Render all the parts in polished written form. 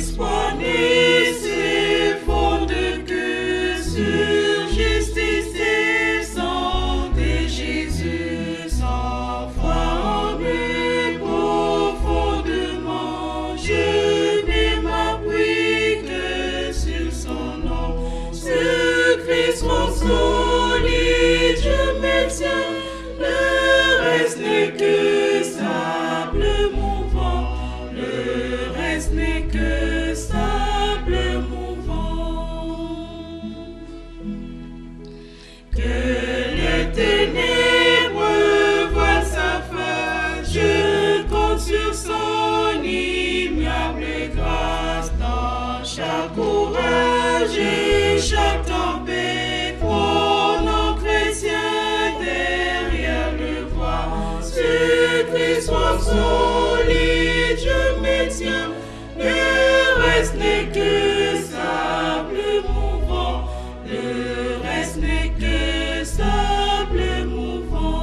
espoir né se fonde que sur justice et santé. Jésus s'envoie en lui profondément. Je ne m'appuie que sur son nom. Ce Christ mon solide, je me tiens. Le reste n'est que sable mouvant. Le reste n'est que sable mouvant. Que les ténèbres voient sa face, je compte sur son immuable grâce. Dans chaque courage et chaque tempête, prônant chrétien derrière le voile. Ce Christ mon solide, je me tiens. Le reste n'est que sable mouvant. Le reste n'est que sable mouvant.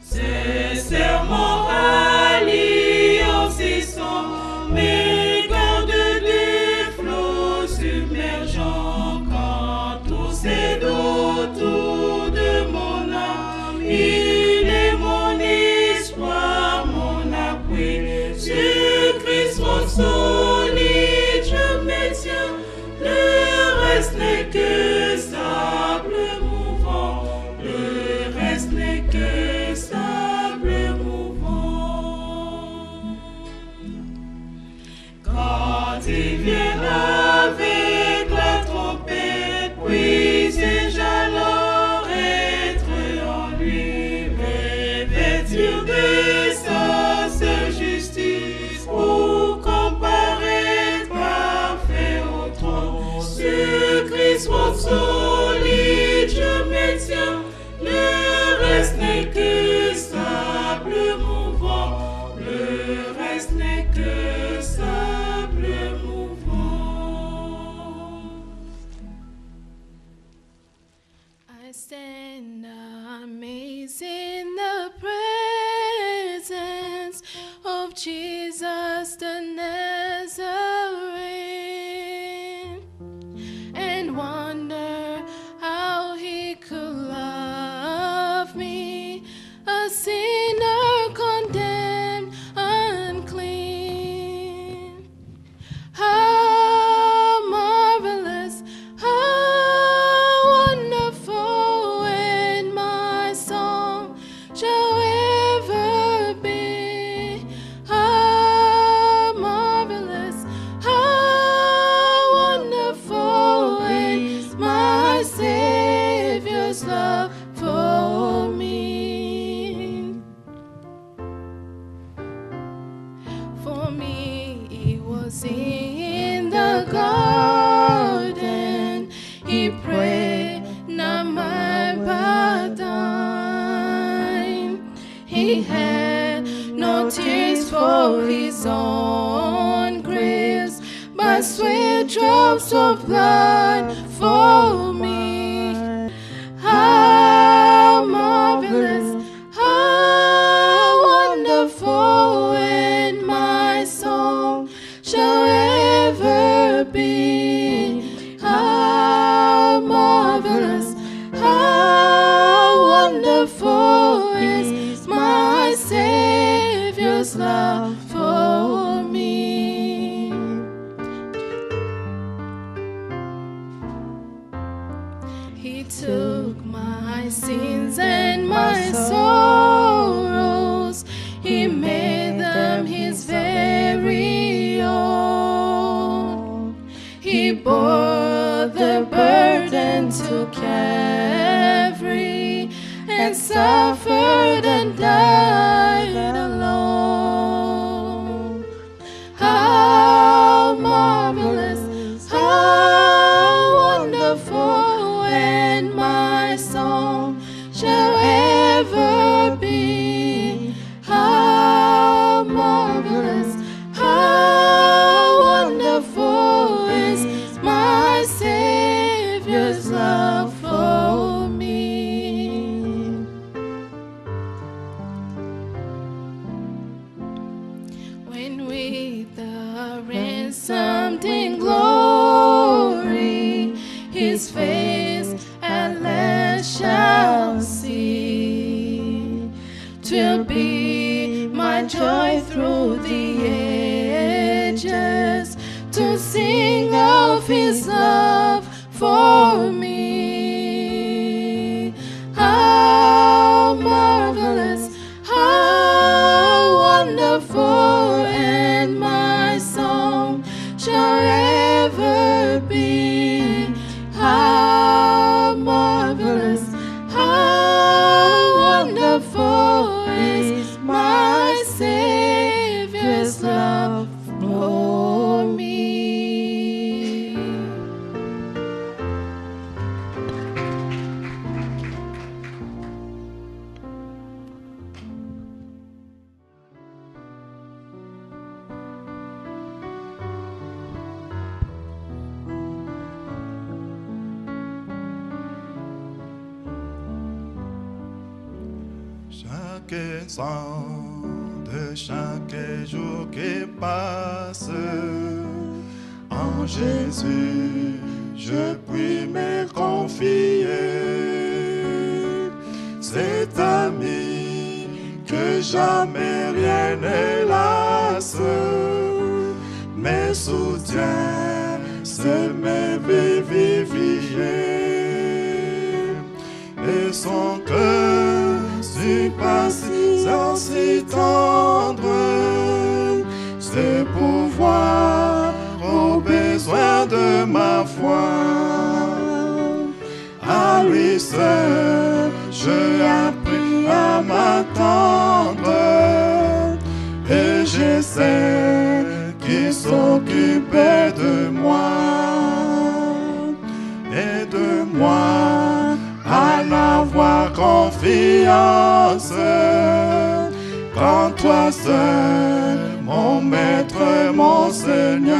Ce serment alliance et sang, mes gardes des flots submergents. Quand tout s'est autour de mon âme, il est mon espoir, mon appui. Sur Christ mon solide, je me tiens. Le reste n'est que sable mouvant. Le reste n'est que sable mouvant. Quand il vient avec la trompette, puis-je alors être en lui, revêtir de sa seule justice, pour comparaître parfait au trône. Sur Christ mon solide, je me tiens. Le reste n'est que sable mouvant. Le reste n'est que sable mouvant. I stand amazed in the presence of Jesus the Nazarene, and wonder how he could love me, a sinner condemned unclean. How marvelous, how wonderful, and my song shall ever be. How marvelous, how wonderful is my Savior's love for me. For me, it was in the garden. He prayed, not mine but thine. He had no tears for his own griefs, but sweat drops of blood for me. How marvelous, how wonderful, and my song shall ever be. How marvelous, how wonderful is my Savior's love for me. He took my sins and my sorrows. He made them his very own. He bore the burden to Calvary, and suffered and died alone. be my joy through the ages, to sing of his love for me. How marvelous, how wonderful, and my song shall ever be. How marvelous, how wonderful is my Savior's love for me. Chaque instant de chaque jour qui passe, en Jésus, je puis me confier. Cet ami que jamais rien ne lasse, me soutient, se me vivifier. Et son cœur si patient, si tendre, c'est pouvoir au besoin de ma foi. À lui seul, j'ai appris à m'attendre, et je sais qu'il s'occupait de moi et de moi. À n'avoir confiance qu'en toi seul, mon maître, mon Seigneur.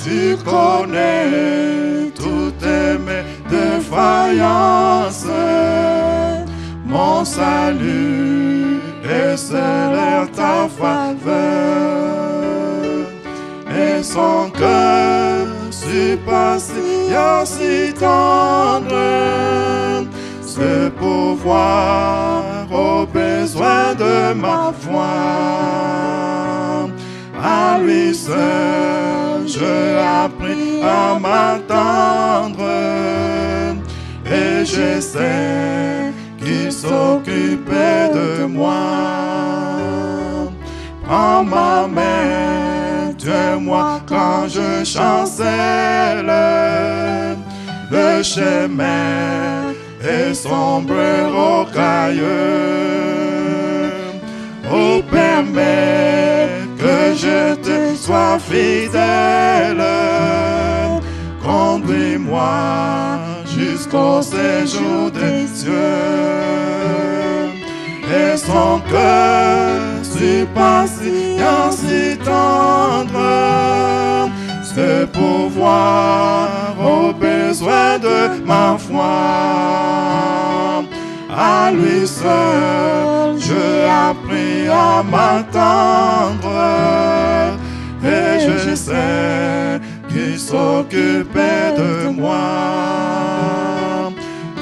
Tu connais toutes mes défaillances, mon salut est seul ta faveur, et son cœur si patient, si tendre, ce pouvoir au besoin de ma foi. À lui seul, j'ai appris à m'attendre, et je sais qu'il s'occupait de moi. Prends ma main, tiens-moi quand je chancelle. Le chemin est sombre, rocailleux. Oh, permets que je te sois fidèle. Conduis-moi jusqu'au séjour des cieux. Et son cœur si patient, si tendre, ce pouvoir au besoin de ma foi. À lui seul, j'ai appris à m'attendre, et je sais qu'il s'occupait de moi.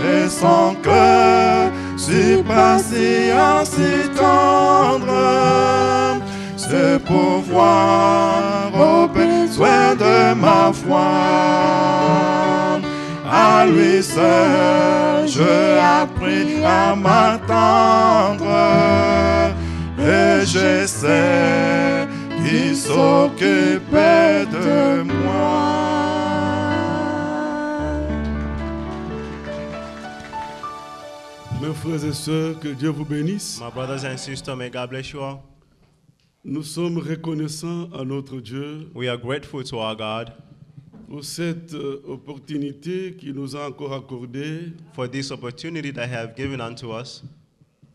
Et son cœur si patient, si tendre, ce pouvoir au besoin de ma foi. À lui seul, j'ai appris à m'attendre, et je sais qu'il s'occupait de moi. Mes frères et sœurs, que Dieu vous bénisse. My brothers and sisters, may God bless you all. Nous sommes reconnaissants à notre Dieu We are grateful to our God pour cette opportunité qu'il nous a encore accordée. for this opportunity that He has given unto us.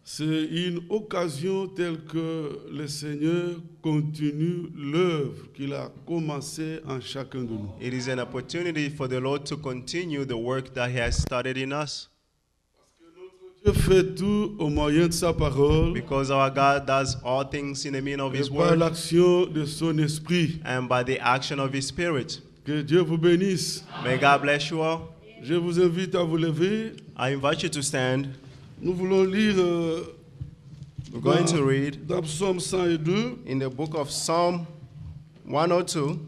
C'est une occasion telle que le Seigneur continue l'œuvre qu'il a commencée en chacun de nous. It is an opportunity for the Lord to continue the work that He has started in us. Dieu fait tout au moyen de sa parole Because our God does all things in the meaning of et His par word l'action de son esprit. and by the action of His Spirit. Que Dieu vous bénisse. May God bless you all. Je vous invite à vous lever I invite you to stand Nous voulons lire We're going to read dans Psaume 102. in the book of Psalm 102.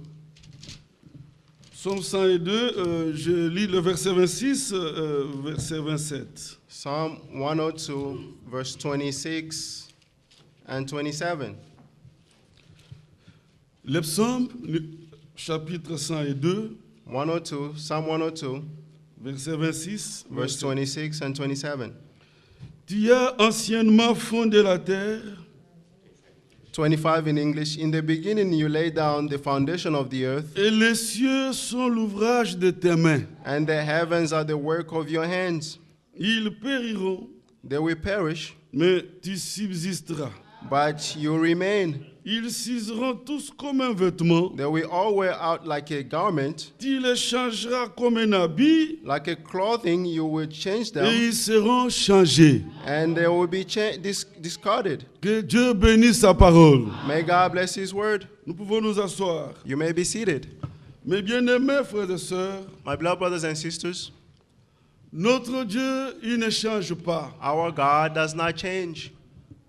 Psaume 102, je lis le verset 26, verset 27. Psalm 102, verse 26 and 27. Les psaumes, chapitre 102, 102, Psalm 102, verset 26, verse 26 and 27. Tu as anciennement fondé la terre, 25 in English. In the beginning you laid down the foundation of the earth, et les cieux sont l'ouvrage de tes mains. and the heavens are the work of your hands. Ils périront, They will perish, mais tu subsisteras. but you remain. Ils s'useront tous comme un vêtement. They will all wear out like a garment. Tu les changeras comme un habit, Like a clothing, you will change et them, ils seront changés. and they will be discarded. Que Dieu bénisse sa parole. May God bless His word. Nous pouvons nous asseoir. You may be seated. Mes bien-aimés frères et sœurs, My beloved brothers and sisters, notre Dieu, il ne change pas. our God does not change.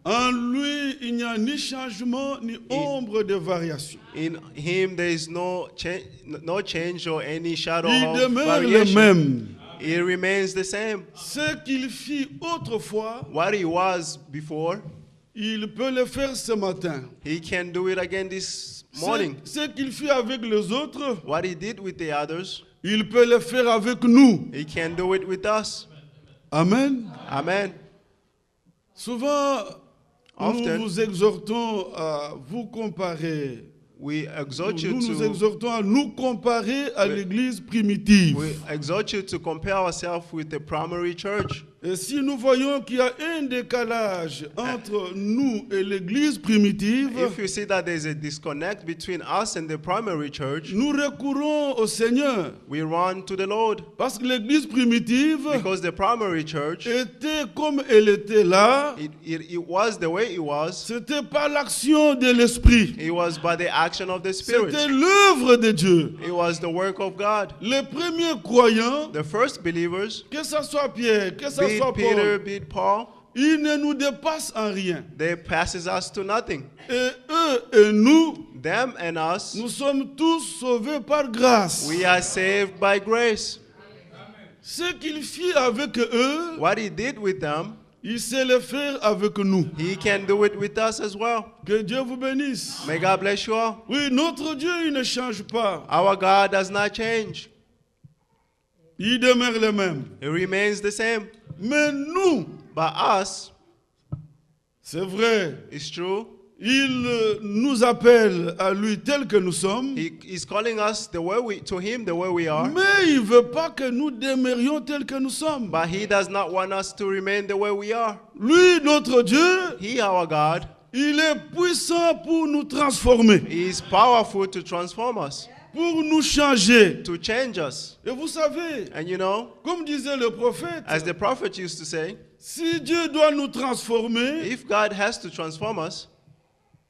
En lui, il n'y a ni changement ni ombre de variation. In Him, there is no change or any shadow Il of demeure le variation. même. He remains the same. Ce qu'il fit autrefois, What He was before, il peut le faire ce matin. He can do it again this morning. Ce qu'il fit avec les autres, What He did with the others, il peut le faire avec nous. He can do it with us. Amen. Amen. Souvent, nous Often, vous exhortons à vous comparer. we exhort you Nous nous to exhortons à nous comparer à l'église primitive. we exhort you to compare ourselves with the primary church. Et si nous voyons qu'il y a un décalage entre nous et l'église primitive, If you see that there's a disconnect between us and the primary church, nous recourons au Seigneur. we run to the Lord, Parce que l'église primitive because the primary church, était comme elle était là. it was the way it was. C'était par l'action de l'Esprit. It was by the action of the Spirit. C'était l'œuvre de Dieu. It was the work of God. Les premiers croyants, The first believers, que ce soit Pierre, que ce be soit it Peter, Paul, be it Paul, ils ne nous dépassent en rien. they passes us to nothing. Et eux et nous, Them and us, nous sommes tous sauvés par grâce. we are saved by grace. Ce qu'il fit avec eux, What He did with them, il sait le faire avec nous. He can do it with us as well. Que Dieu vous bénisse. May God bless you all. Oui, notre Dieu, il ne change pas. Our God does not change. Il demeure le même. He remains the same. Mais nous, But us, c'est vrai, it's true, il nous appelle à lui tel que nous sommes, He is calling us to Him the way we are. mais il ne veut pas que nous demeurions tels que nous sommes. But He does not want us to remain the way we are. Lui, notre Dieu, He, our God, il est puissant pour nous transformer, He is powerful to transform us, pour nous changer. to change us. Et vous savez, And you know, comme disait le prophète, as the prophet used to say, si Dieu doit nous transformer, if God has to transform us,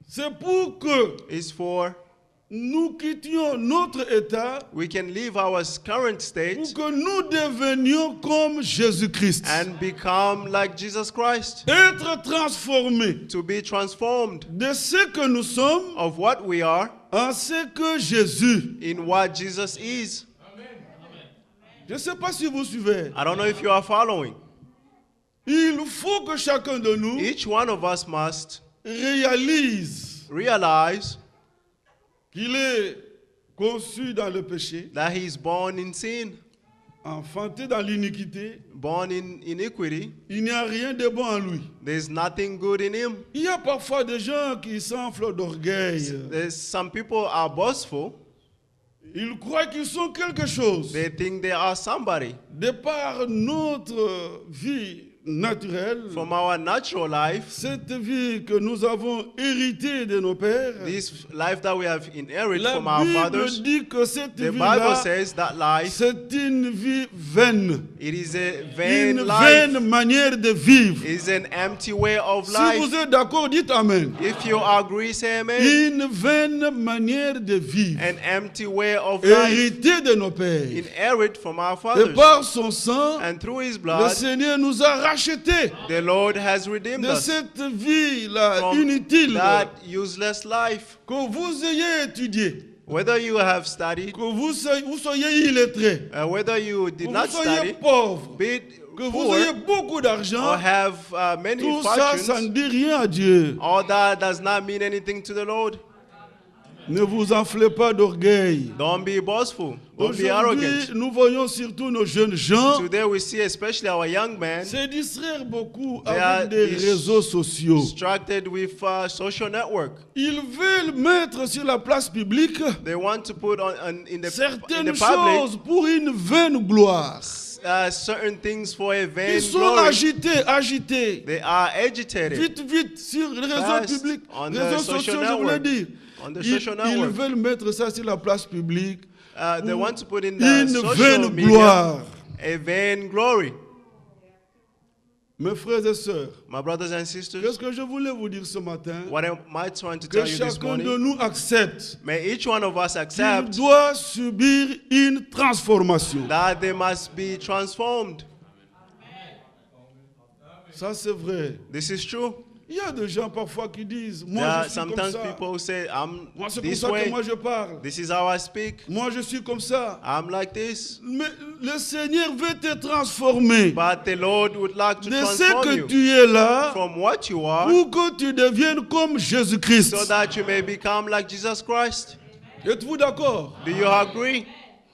c'est pour que it's for nous quittions notre état, we can leave our current pour state que nous devenions comme Jésus-Christ. and become like Jesus Christ, Être transformés to be transformed de ce que nous sommes of what we are en ce que Jésus. in what Jesus is. Je ne sais pas si vous suivez. I don't know if you are following. Il faut que chacun de nous Each one of us must réalise realize qu'il est conçu dans le péché, that he is born in sin, enfanté dans l'iniquité. born in iniquity. Il n'y a rien de bon en lui. There's nothing good in him. Il y a parfois des gens qui s'enflent d'orgueil. Some people are boastful. Ils croient qu'ils sont quelque chose. They think they are somebody. De par notre vie naturelle, From our natural life, cette vie que nous avons héritée de nos pères, this life that we have inherited la from our Bible fathers, dit que cette the Bible vie-là, says that life, c'est une vie vaine. it is a vain Une life. vaine manière de vivre. It is an empty way of Si life. vous êtes d'accord, dites Amen. If you agree, say amen. Une vaine manière de vivre. An empty way of life, Héritée de nos pères. inherit from our Et fathers. par son sang, And through His le blood, Seigneur nous a rachetés The Lord has redeemed de us cette vie-là from inutile that useless life. que vous ayez étudié, Whether you have studied, que vous soyez illettré, whether you que did vous not soyez study, pauvre, be it que vous poor, ayez beaucoup or d'argent, have many tout ça, ça ne fortunes, dit rien à Dieu. all that does not mean anything to the Lord. Ne vous enflez pas d'orgueil. Don't be boastful. Don't be arrogant. Aujourd'hui, nous voyons surtout nos jeunes gens Today we see especially our young men se distraire beaucoup They avec are des réseaux sociaux. distracted with social network. Ils veulent mettre sur la place publique They want to put on in the certaines public choses pour une vaine gloire. certain things for a vain Ils sont glory. agités. They are agitated. Vite, sur les réseaux Fast publics, on the réseaux social sociaux, je voulais network. dire. On the Ils, social ils network. veulent mettre ça sur la place publique. They want to put in the Une social vaine media gloire. a vain glory. Mes frères et sœurs, My brothers and sisters, qu'est-ce que je voulais vous dire ce matin? what am I trying to Que tell you this chacun de morning? nous accepte May each one of us qu'il accept doit subir une transformation. that they must be transformed. Ça, c'est vrai. This is true. Il y a des gens parfois qui disent, There moi are je suis comme sometimes ça. people who say, I'm Moi, c'est comme this ça que way. moi je parle. This is how I speak. Moi, je suis comme ça. I'm like this. Mais le Seigneur veut te transformer But the Lord would like to de ce transform que you tu es là from what you are pour que tu deviennes comme Jésus-Christ. so that you may become like Jesus Christ. Êtes-vous d'accord? Do you agree?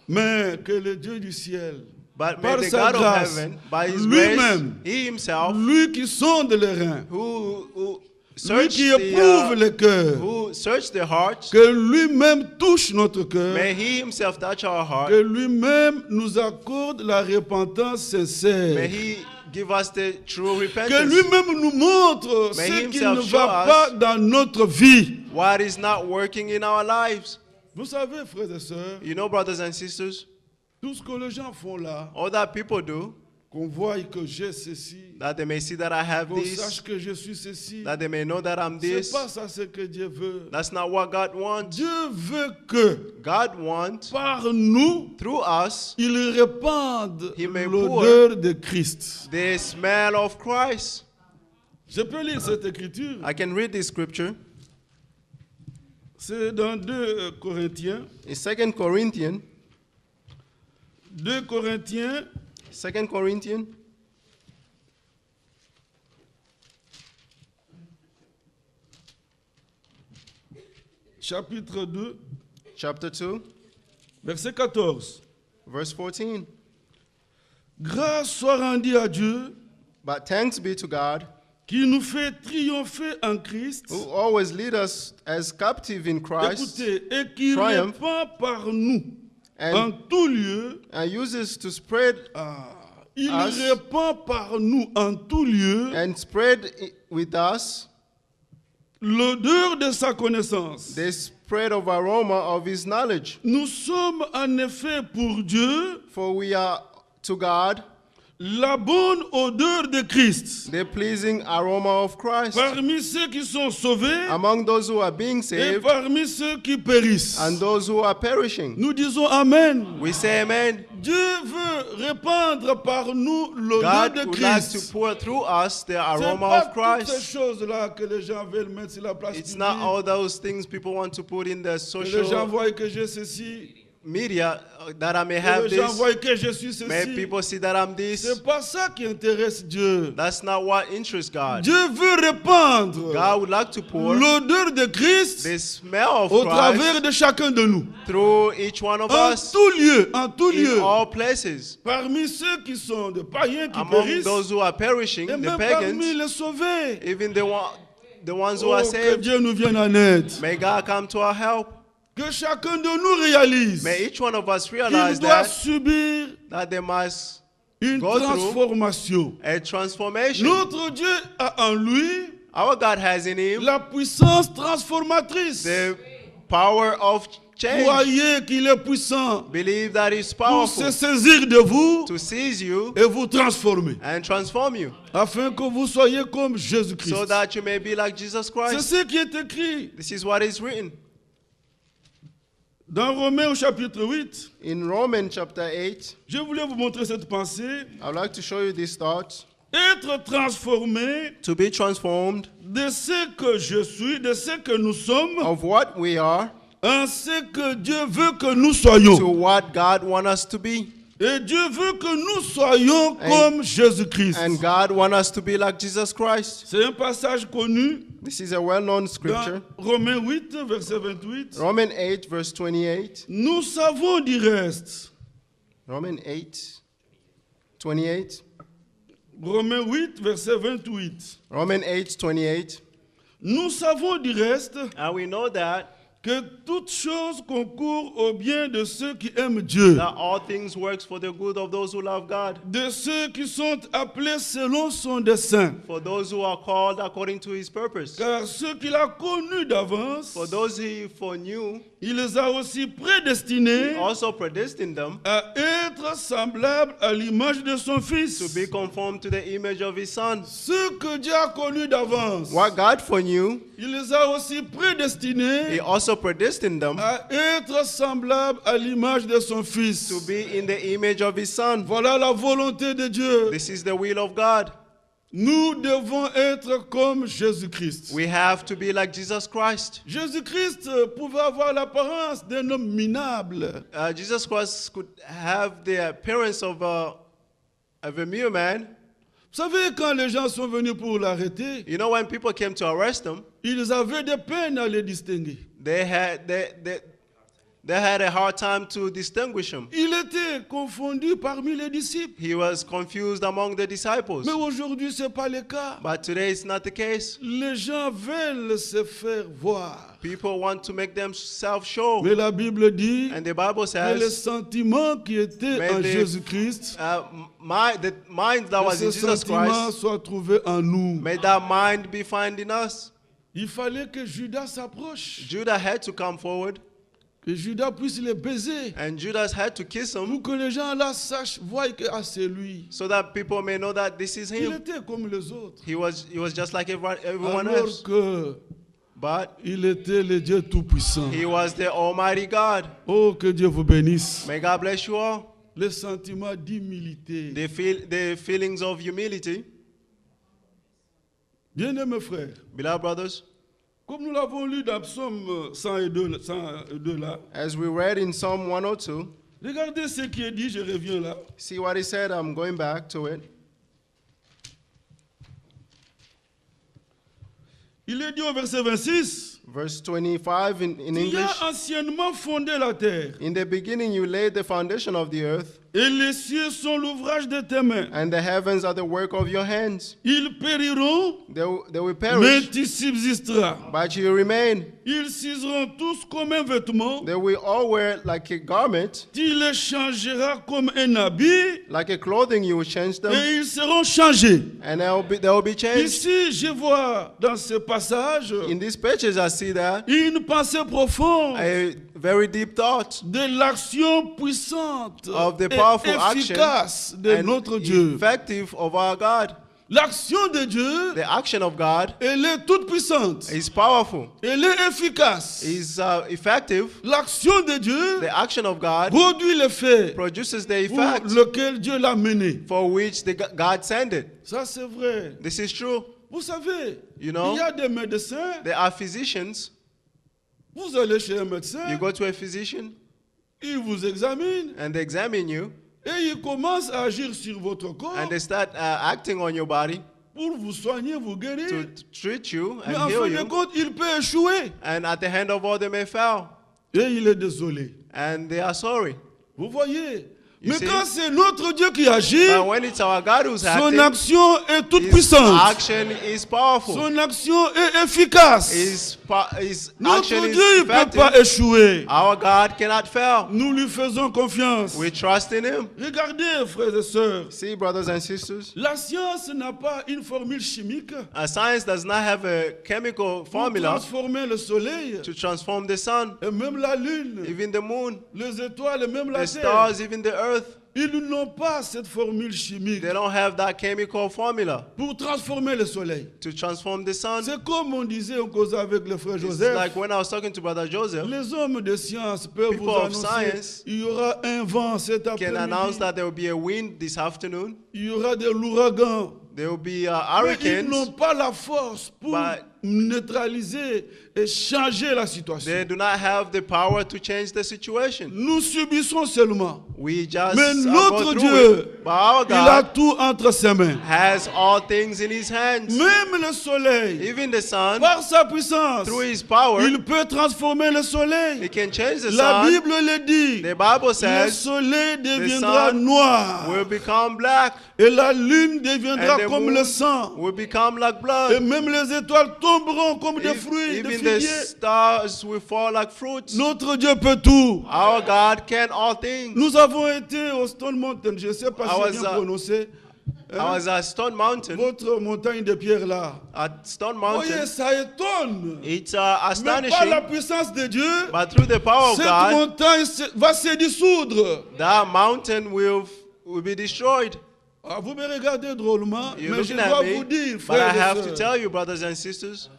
Mais que le Dieu du ciel, But par may the sa God of grâce, heaven, by His grace, lui-même, He Himself, lui qui sonde les reins, who lui searched qui éprouve the, le cœur, who searched the hearts, que lui-même touche notre cœur, may He Himself touch our heart. que lui-même nous accorde la repentance May sincère, He give us the true que repentance. lui-même nous montre May ce he qui himself ne show va us pas dans notre vie. What is not working in our lives. Vous savez, frères et sœurs, You know, brothers and sisters, tout ce que les gens font là, all that people do, qu'on voit que j'ai ceci, that they may see that I have qu'on this, sache que je suis ceci, that they may know that I'm c'est this. pas ça ce que Dieu veut. That's not what God wants. Dieu veut que God wants, par nous, through us, il répande He may l'odeur de Christ. the smell of Christ. Je peux lire cette écriture. I can read this scripture. C'est dans 2 Corinthiens. In 2 Corinthians, 2 Corinthiens, 2 Corinthians, chapitre 2, chapter 2, verset 14. verse 14. Grâce soit rendue à Dieu But thanks be to God, qui nous fait triompher en Christ. who always lead us as captive in Christ, Écoutez, et qui triumph. répand par nous en and, tout lieu. and uses to spread Il Us. répand par nous en tout lieu and spread with us l'odeur de sa connaissance. the spread of aroma of His knowledge. Nous sommes en effet pour Dieu For we are to God la bonne odeur de Christ. the pleasing aroma of Christ Parmi ceux qui sont sauvés among those who are being et saved parmi ceux qui périssent. and those who are perishing. Nous disons Amen. We say amen. Dieu veut répandre par nous l'odeur God de would like to Christ. pour through us the C'est aroma pas of toutes ces Christ. choses-là que les gens veulent mettre sur la place It's publique. not all those things people want to put in the Que les gens social voient que j'ai ceci. media that I may Que have les gens this. voient que je suis May ceci. people see that I'm this. C'est pas ça qui intéresse Dieu. That's not what interests God. Dieu veut répandre God would like to pour l'odeur de Christ the smell of au travers Christ de chacun de nous. through each one of En us tout lieu, in all places. parmi ceux qui sont des païens qui Among périssent, those who are perishing, et the même parmi pagans, les sauvés. even the ones who Oh, are que saved, Dieu nous vienne en aide. may God come to our help. Que chacun de nous réalise May each one of us qu'il realize doit that subir they must une go through transformation. a transformation. Notre Dieu a en lui Our God has in Him la puissance transformatrice. the power of change. Croyez qu'il est puissant Believe that He's pour powerful se saisir de vous to seize you et vous transformer, and transform you afin que vous soyez comme so Jésus-Christ. that you may be like Jesus C'est Christ. ce qui est écrit This is what is written dans Romains au chapitre 8. in Romans chapter 8. Je voulais vous montrer cette pensée. I would like to show you this thought. être transformé to be transformed de ce que je suis, de ce que nous sommes, of what we are en ce que Dieu veut que nous to soyons. what God wants us to be. Et Dieu veut que nous soyons comme Jésus-Christ. And God wants us to be like Jesus Christ. C'est un passage connu This is a well-known dans scripture. Romains 8, verset 28. Romans 8, verse 28. Nous savons du reste. Romans 8, 28. Romains 8, verset 28. Romans 8, 28. Nous savons du reste And we know that que toutes choses concourent au bien de ceux qui aiment Dieu, all things work for the good of those who love God, de ceux qui sont appelés selon son dessein. for those who are called according to his purpose. Car ceux qu'il a connus d'avance, For those he foreknew, il les a aussi prédestinés he also predestined them à être semblables à l'image de son to Fils. be conformed to the image of his Son. Ceux que Dieu a connus d'avance, What God foreknew, il les a aussi he prédestinés also predestined them à être semblables à l'image de son to Fils. be in the image of his Son. Voilà la volonté de Dieu. This is the will of God. Nous devons être comme Jésus-Christ. We have to be like Jesus Christ. Jésus-Christ pouvait avoir l'apparence d'un homme minable. Jesus Christ could have the appearance of a mere man. Vous savez, quand les gens sont venus pour l'arrêter, You know, when people came to arrest him, ils avaient des peines à les distinguer. they had a hard time to distinguish him. Il était confondu parmi les disciples. He was confused among the disciples. Mais aujourd'hui, ce n'est pas le cas. But today it's not the case. Les gens veulent se faire voir. People want to make themselves show. Mais la Bible dit And the Bible que les says, sentiments qui étaient Mais en des- Jésus-Christ, the mind that que was in ces Jesus sentiments Christ, soient trouvés en nous. may that mind be found in us. Il fallait que Judas s'approche, Judah had to come forward, que Judas puisse les baiser, and Judas had to kiss him pour que les gens là sachent, voient que c'est lui. so that people may know that this is Il him. était comme les autres. He was just like everyone Alors else. que But il était le Dieu Tout-Puissant. he was the Almighty God. Oh, que Dieu vous bénisse. May God bless you all. Les sentiments d'humilité. The feelings of humility. Bien-aimés frères, Beloved brothers, comme nous l'avons lu dans Psaume 102 là, as we read in Psalm 102, regardez ce qui est dit, je reviens là. see what he said, I'm going back to it. Il est dit au verset 26, Verse 25 in qui English. a anciennement fondé la terre, In the beginning you laid the foundation of the earth, et les cieux sont l'ouvrage de tes mains. and the heavens are the work of your hands. Ils périront, They will mais perish, tu subsisteras. but you remain. Ils s'useront tous comme un vêtement, They will all wear like a garment, tu les changeras comme un habit, like a clothing you will change them, et ils seront changés. and they will be changed. Ici, je vois dans ce passage In these pages I see that une pensée profonde a very deep thought de l'action puissante of the et powerful action efficace de and notre Dieu. effective of our God. L'action de Dieu, The action of God elle est toute puissante. is powerful, Elle est efficace. is effective. L'action de Dieu The action of God produit l'effet produces the pour effect lequel Dieu l'a mené. for which God sent it. Ça, c'est vrai. This is true. Vous savez, You know, il y a des médecins. there are physicians. Vous allez chez un médecin, You go to a physician il vous examine and they examine you et il commence à agir sur votre corps and they start acting on your body pour vous soigner, vous guérir. to treat you Mais and en fin heal de you. compte, il peut échouer. And at the hand of all, they may fail. Et il est désolé. And they are sorry. Vous voyez? You Mais see? quand c'est notre Dieu qui agit, But when it's our God who's son acting, action est toute His puissante. action is powerful. Son action est efficace. His Notre action Dieu, is il ne peut effective. pas échouer. Our God cannot fail. Nous lui faisons confiance. We trust in Him. Regardez, frères et sœurs, See, brothers and sisters, la science n'a pas une formule chimique science does not have a chemical pour formula transformer le soleil, to transform the sun, et même la lune, even the moon, les étoiles, et même la the terre. stars, even the earth. Ils n'ont pas cette formule chimique They don't have that chemical formula pour transformer le soleil. to transform the sun. C'est comme on disait, on causait avec le frère It's Joseph. like when I was talking to Brother Joseph, Les hommes de science peuvent People vous of annoncer science il y aura un vent cet can announce après-midi, that there will be a wind this afternoon. il y aura de l'ouragan There will be Mais ils n'ont hurricanes. pas la force pour But- neutraliser et changer la situation. They do not have the power to change the situation. Nous subissons seulement. We just Mais go notre through Dieu, it. But our il a God tout entre ses mains. has all things in His hands. Même le soleil, Even the sun, par sa puissance, through His power, il peut transformer le He soleil. can change the La sun. Bible le dit. The Bible Le says soleil deviendra sun noir will become black et la lune deviendra and the comme moon le sang. will become like Et blood. même les étoiles tomberont comme des fruits, des Even the figuiers. stars will fall like fruits. Notre Dieu peut tout. Our God can all things. Nous avons été au Stone Mountain, je ne sais pas si j'ai bien prononcé. I was at Stone Mountain. Votre montagne de pierre là. At Stone Voyez, Mountain, ça étonne. it's Mais par la astonishing. puissance de Dieu, But through the power of cette God, montagne va se dissoudre. that mountain will be destroyed. Ah, vous me regardez drôlement, You're mais je looking dois at vous me, dire, but I frères have et to sœurs, tell you, brothers and sisters,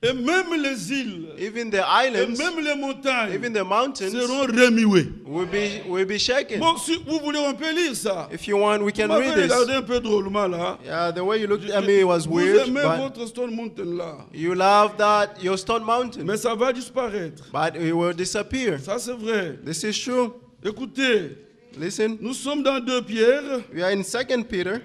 et même les îles, even the et islands, même les montagnes even the mountains seront remuées. will be shaken. Bon, si vous voulez, on peut lire ça. If you want, we Vous can m'avez read this. regardé un peu drôlement là. Yeah, the way you looked at me was Vous weird, aimez but votre Stone Mountain là. you love that your Stone Mountain, Mais ça va disparaître. but it will disappear. Ça, c'est vrai. This is true. Écoutez, Listen, nous sommes dans 2 Pierre. we are in 2 Peter,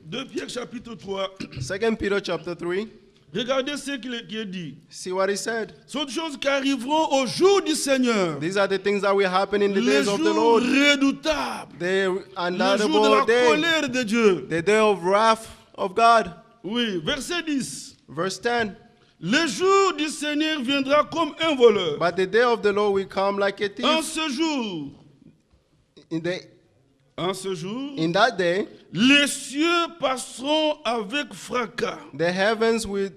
2 Pierre chapitre 3. 2 Peter chapter 3. Regardez ce qui est dit. See what he said. Ce sont des choses qui arriveront au jour du Seigneur. These are the things that will happen in the Les days of the jours Lord. redoutables. The Le jour de la undoubtable day, colère de Dieu. the day of wrath of God. Oui, verset 10. Verse 10. Le jour du Seigneur viendra comme un voleur. But the day of the Lord will come like a En thief. ce jour, In that day, les cieux passeront avec fracas. the heavens will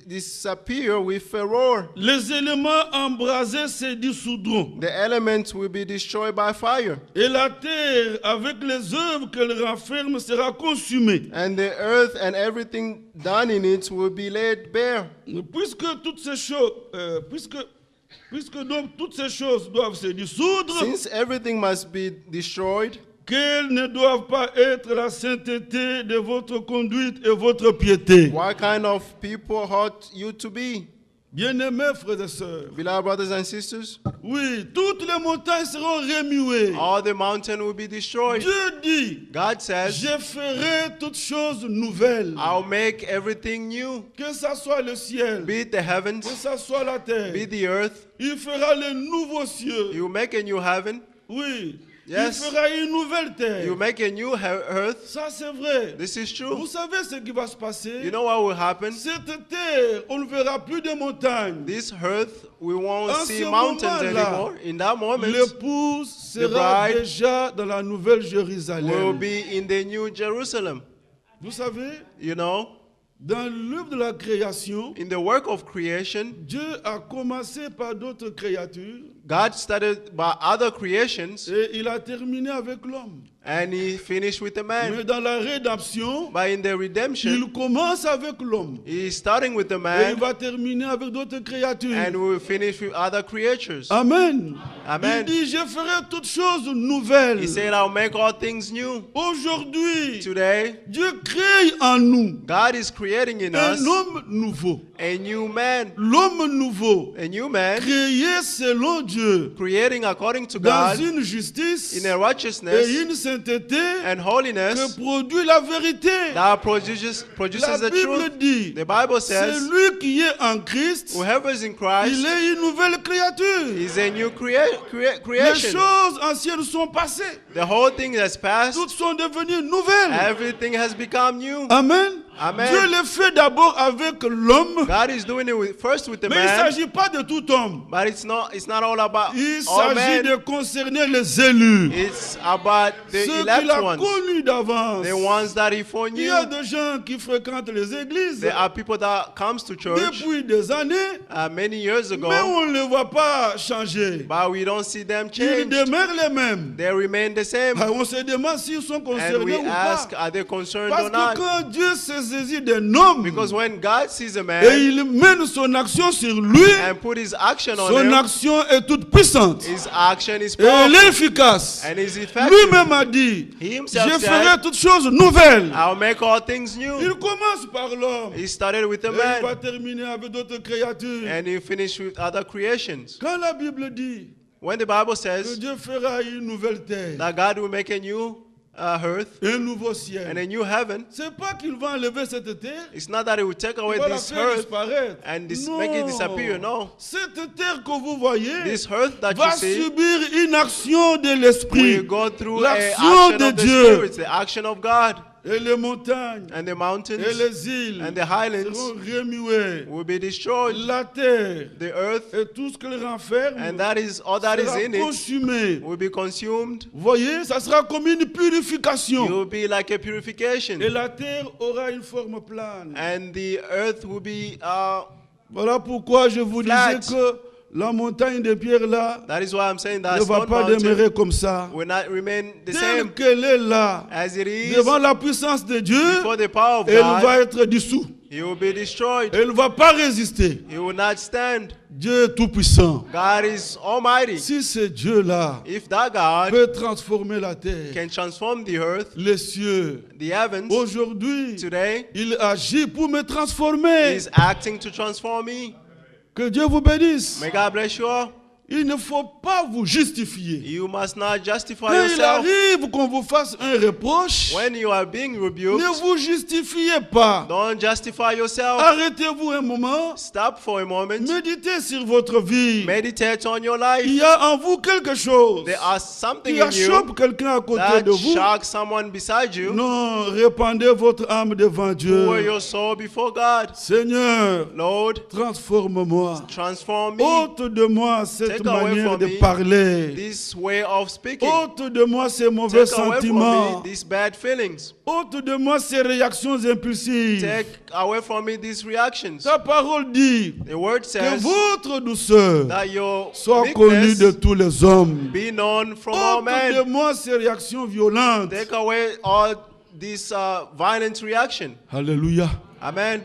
disappear with furor. Les éléments embrasés se dissoudront. The elements will be destroyed by fire. Et la terre, avec les œuvres qu'elle renferme, sera consumée. And the earth and everything done in it will be laid bare. Puisque toutes ces choses, puisque donc toutes ces choses doivent se dissoudre, Since everything must be destroyed, quelles ne doivent pas être la sainteté de votre conduite et votre piété. what kind of people ought you to be? Bien-aimés frères et sœurs, Beloved brothers and sisters, oui, toutes les montagnes seront remuées. all the mountain will be destroyed. Dieu dit, God says, je ferai toutes choses nouvelles. I'll make everything new. Que ça soit le ciel, Be it the que heavens, ça soit la terre. be the earth. Il fera les nouveaux cieux. You make a new heaven. Oui. Yes. Il fera une nouvelle terre. You make a new earth. Ça, c'est vrai. This is Vous true. savez ce qui va se passer? You know what will happen? Cette terre, on ne verra plus de montagnes. This earth, we won't En see ce mountains moment-là, anymore. In that moment, L'épouse sera bride déjà dans la nouvelle will Jérusalem. be in the new Jerusalem. Vous savez, You know, dans l'œuvre de la création, in the work of creation, Dieu a commencé par d'autres créatures God started by other creations et il a terminé avec l'homme. and he finished with the Mais man. dans la rédemption, But in the redemption, il commence avec l'homme he is starting with the et il man va terminer avec d'autres créatures. and will finish with other creatures. Amen. Amen. Il dit, je ferai toutes choses nouvelles. He said, I'll make all things new. Aujourd'hui, Today, Dieu crée en nous God is creating in us un homme nouveau. a new man. L'homme nouveau, A new man, créé selon Dieu, creating according to dans God une justice in a et righteousness une sainteté and que holiness produit la vérité. that produces La the Bible truth. dit, The Bible says, celui qui est en Christ, whoever is in il Christ est une nouvelle créature. is a new Les creation. choses anciennes sont passées. The whole thing has passed. Toutes sont devenues nouvelles. Everything has become new. Amen. Amen. Dieu le fait d'abord avec l'homme, God is doing it first with the mais il ne man, s'agit pas de tout homme. but it's not all about Il all s'agit men. de concerner les élus, It's about the ceux qu'il elect a ones, connus d'avance. the ones that he Il y foreknew. a des gens qui fréquentent les églises There are people that comes to church depuis des années, many years ago, mais on ne les voit pas changer. but we don't see them Ils change. demeurent les mêmes. They remain the same. Ah, on se demande s'ils sont And concernés we ou ask, pas. are they concerned Parce or que not? quand Dieu saisit d'un homme Because when God sees a et man il mène son action sur lui, and put his action on son him, action est toute puissante. his action is Et elle est powerful efficace. and is effective. Lui-même a dit, He je himself ferai said, toutes choses nouvelles. I'll make all things new. Il commence par l'homme. He started with a Et il va man terminer avec d'autres créatures. and he finished with other creations. Quand la Bible dit When the Bible que says Dieu fera une nouvelle terre, that God will make a new earth un nouveau and ciel, a new heaven, c'est pas qu'il va enlever cette terre, it's not that he will take il away va la this faire earth disparaître. and make it disappear. No. Cette terre que vous voyez This earth that va you see subir une action de l'esprit, will go through an l'action action de of the Dieu. Spirit, the action of God. Et les montagnes And the et mountains les îles and the highlands seront remuées. will be destroyed. La terre The earth et tout ce qu'elle renferme and that is all that is sera in it consumé. will be consumed. Vous voyez, ça sera comme une It purification. will be like a purification. Et la terre aura une forme plane. And the earth will be Voilà pourquoi je vous Flat. disais que la montagne de pierre là that is why I'm saying that ne va stone pas mountain demeurer comme ça. will not remain the Telle same qu'elle est là, as it is devant la puissance de Dieu, before the power of elle God. va être dissous. He will be destroyed. Elle ne va pas résister. He will not stand. Dieu est tout puissant. God is almighty. Si ce Dieu-là If that God peut transformer la terre, can transform the earth, les cieux, the heavens, aujourd'hui, today, il agit pour me transformer. He is acting to transform me. Que Dieu vous bénisse. May God bless you all. Il ne faut pas vous justifier. You must not justify Quand il yourself. arrive qu'on vous fasse un reproche, When you are being rebuked, ne vous justifiez pas. don't justify yourself. Arrêtez-vous un moment. Stop for a moment. Méditez sur votre vie. Meditate on your Il life. y a en vous quelque chose There are something qui in you achoppe quelqu'un à côté that de vous. shocks someone beside you. Non, répandez votre âme devant Dieu. Pour your soul before God. Seigneur, Lord, transforme-moi. transform me. Ôte de moi cette Take away manière from de me parler. this way of speaking. Ôte de moi ces mauvais Take away from sentiments. me these bad feelings. Ôte de moi ces réactions impulsives. Take away from me these reactions. Ta parole dit The word que says votre douceur that your soit connue de meekness tous les hommes. be known from all Ôte de men. moi ces réactions violentes. Take away all this violent reaction. Alléluia. Amen.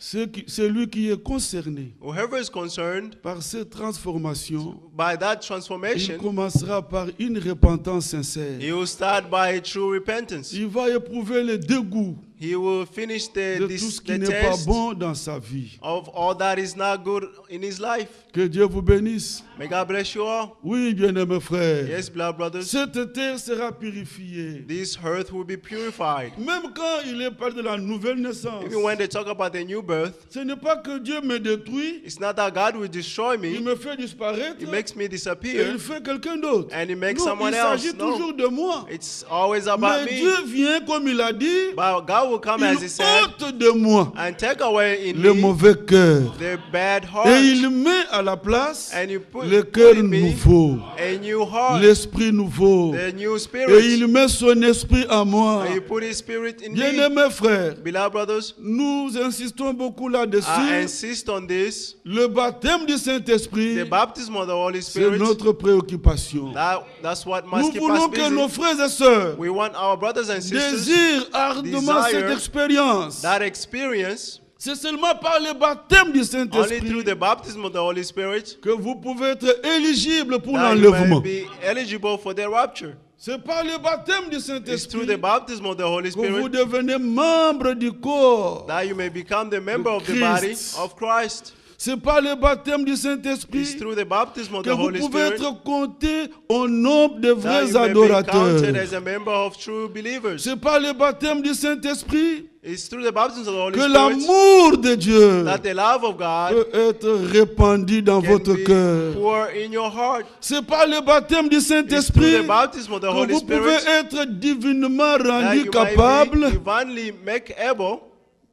Celui qui est concerné Whoever is concerned par cette transformation, by that il transformation, commencera par une repentance sincère. he will start by true repentance. Il va éprouver le dégoût He will finish de tout ce qui the n'est pas taste bon dans sa vie. of all that is not good in his life. Que Dieu vous bénisse. May God bless you all. Oui, bien-aimés frères. Yes, blood brothers. Cette terre sera purifiée. This earth will be purified. Même quand il est parlé de la nouvelle naissance, Even when they talk about the new birth, ce n'est pas que Dieu me détruit, it's not that God will destroy il me. me fait disparaître He makes me et disappear. il fait quelqu'un d'autre. And he makes Non, someone il else. s'agit No. toujours de moi. It's always about Mais me. Dieu vient, comme il a dit, But God will come, as he il said, ôte de moi and take away in le me mauvais cœur. the bad Et heart. il met à la place And you put le cœur in me nouveau, a new heart, l'esprit nouveau. the new Et spirit. il met son esprit à moi. And you put his spirit in me. Bien-aimés frères, Beloved brothers, nous insistons beaucoup I là-dessus. insist on this. Le baptême du Saint-Esprit, The baptism of the Holy c'est Spirit, notre préoccupation. that's what Nous must keep voulons us que nos busy. frères et sœurs We want our brothers and sisters désirent ardemment desire cette expérience. that experience C'est seulement par le baptême du only Saint-Esprit through the baptism of the Holy Spirit que vous pouvez être éligible pour that you may l'enlèvement. be eligible for the rapture. C'est par le baptême du It's through Saint-Esprit the baptism of the Holy que vous Spirit devenez membre du corps. that you may become the member of the Christ. body of Christ. C'est par le baptême du It's Saint-Esprit through the baptism of que the vous Holy pouvez Spirit être compté au nombre de that vrais you may be counted adorateurs. as a member of true believers. C'est par le baptême du Saint-Esprit It's through the baptism of the Holy que Spirit l'amour de Dieu that the love of God peut être répandu dans can votre be cœur. poured in your heart. C'est par le baptême du It's through Saint-Esprit the baptism of the que Holy vous pouvez Spirit être divinement that rendu you might capable be divinely make able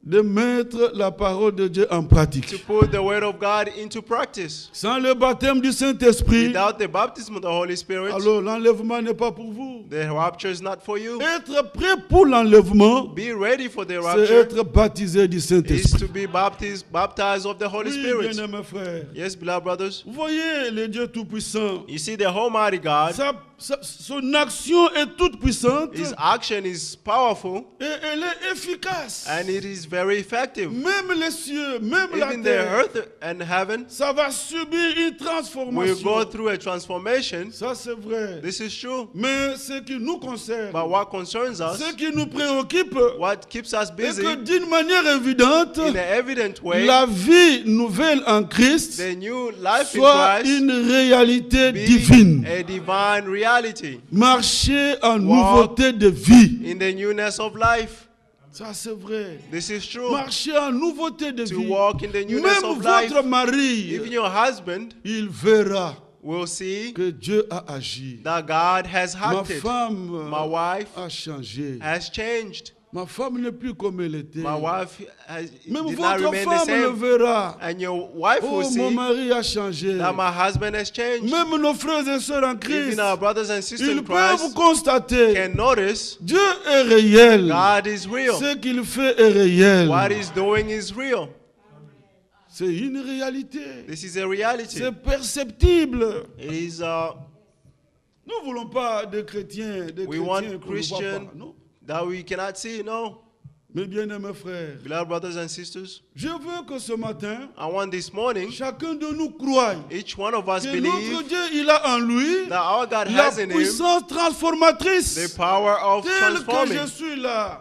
de mettre la parole de Dieu en pratique. to put the word of God into practice. Sans le baptême du Saint-Esprit, Without the baptism of the Holy Spirit, alors l'enlèvement n'est pas pour vous. the rapture is not for you. Être prêt pour l'enlèvement, Be ready for the c'est rapture être baptisé du is Saint-Esprit. to be baptized of the Holy Oui, Spirit. bien-aimés frères. Yes, beloved brothers. Vous voyez le Dieu Tout-Puissant. You see, the Almighty God, Son action est toute puissante His action is powerful et elle est efficace. and it is very effective. Même les cieux, même la Even the terre, earth and heaven ça va subir une will transformation. go through a transformation. Ça c'est vrai. This is true. Mais ce qui nous concerne, But what concerns us, ce qui nous préoccupe, what keeps us est busy, que d'une manière évidente, in an evident way, la vie nouvelle en Christ the new life in soit Christ une réalité be divine. a divine reality Marcher en nouveauté de vie. in the newness of life. Ça c'est vrai. This is true. Marcher en nouveauté de To vie. walk in the newness Même of life. votre mari, Even your husband il verra will see que Dieu a agi. that God has Ma acted. femme My wife a changé. has changed. Ma femme n'est plus comme elle était. My wife has, Même did not votre remain the femme le same. verra. And your wife will Oh, mon see mari a changé. that my husband has changed. Même nos frères et sœurs en Christ, Even our brothers and sisters ils in peuvent Christ constater can notice Dieu est réel. God is real. Ce qu'il fait est réel. What he's doing is real. C'est une réalité. This is a reality. C'est perceptible. It is, Nous ne voulons pas de chrétiens, de we chrétiens want qu'on ne voit Christians pas. Non. that we cannot see. No. Mes bien-aimés frères, Beloved brothers and sisters, je veux que ce matin, I want this morning, chacun de nous croie each one of us que notre believe Dieu, il a en lui that our God la has in him puissance transformatrice. the power of Tel que transforming. je suis là,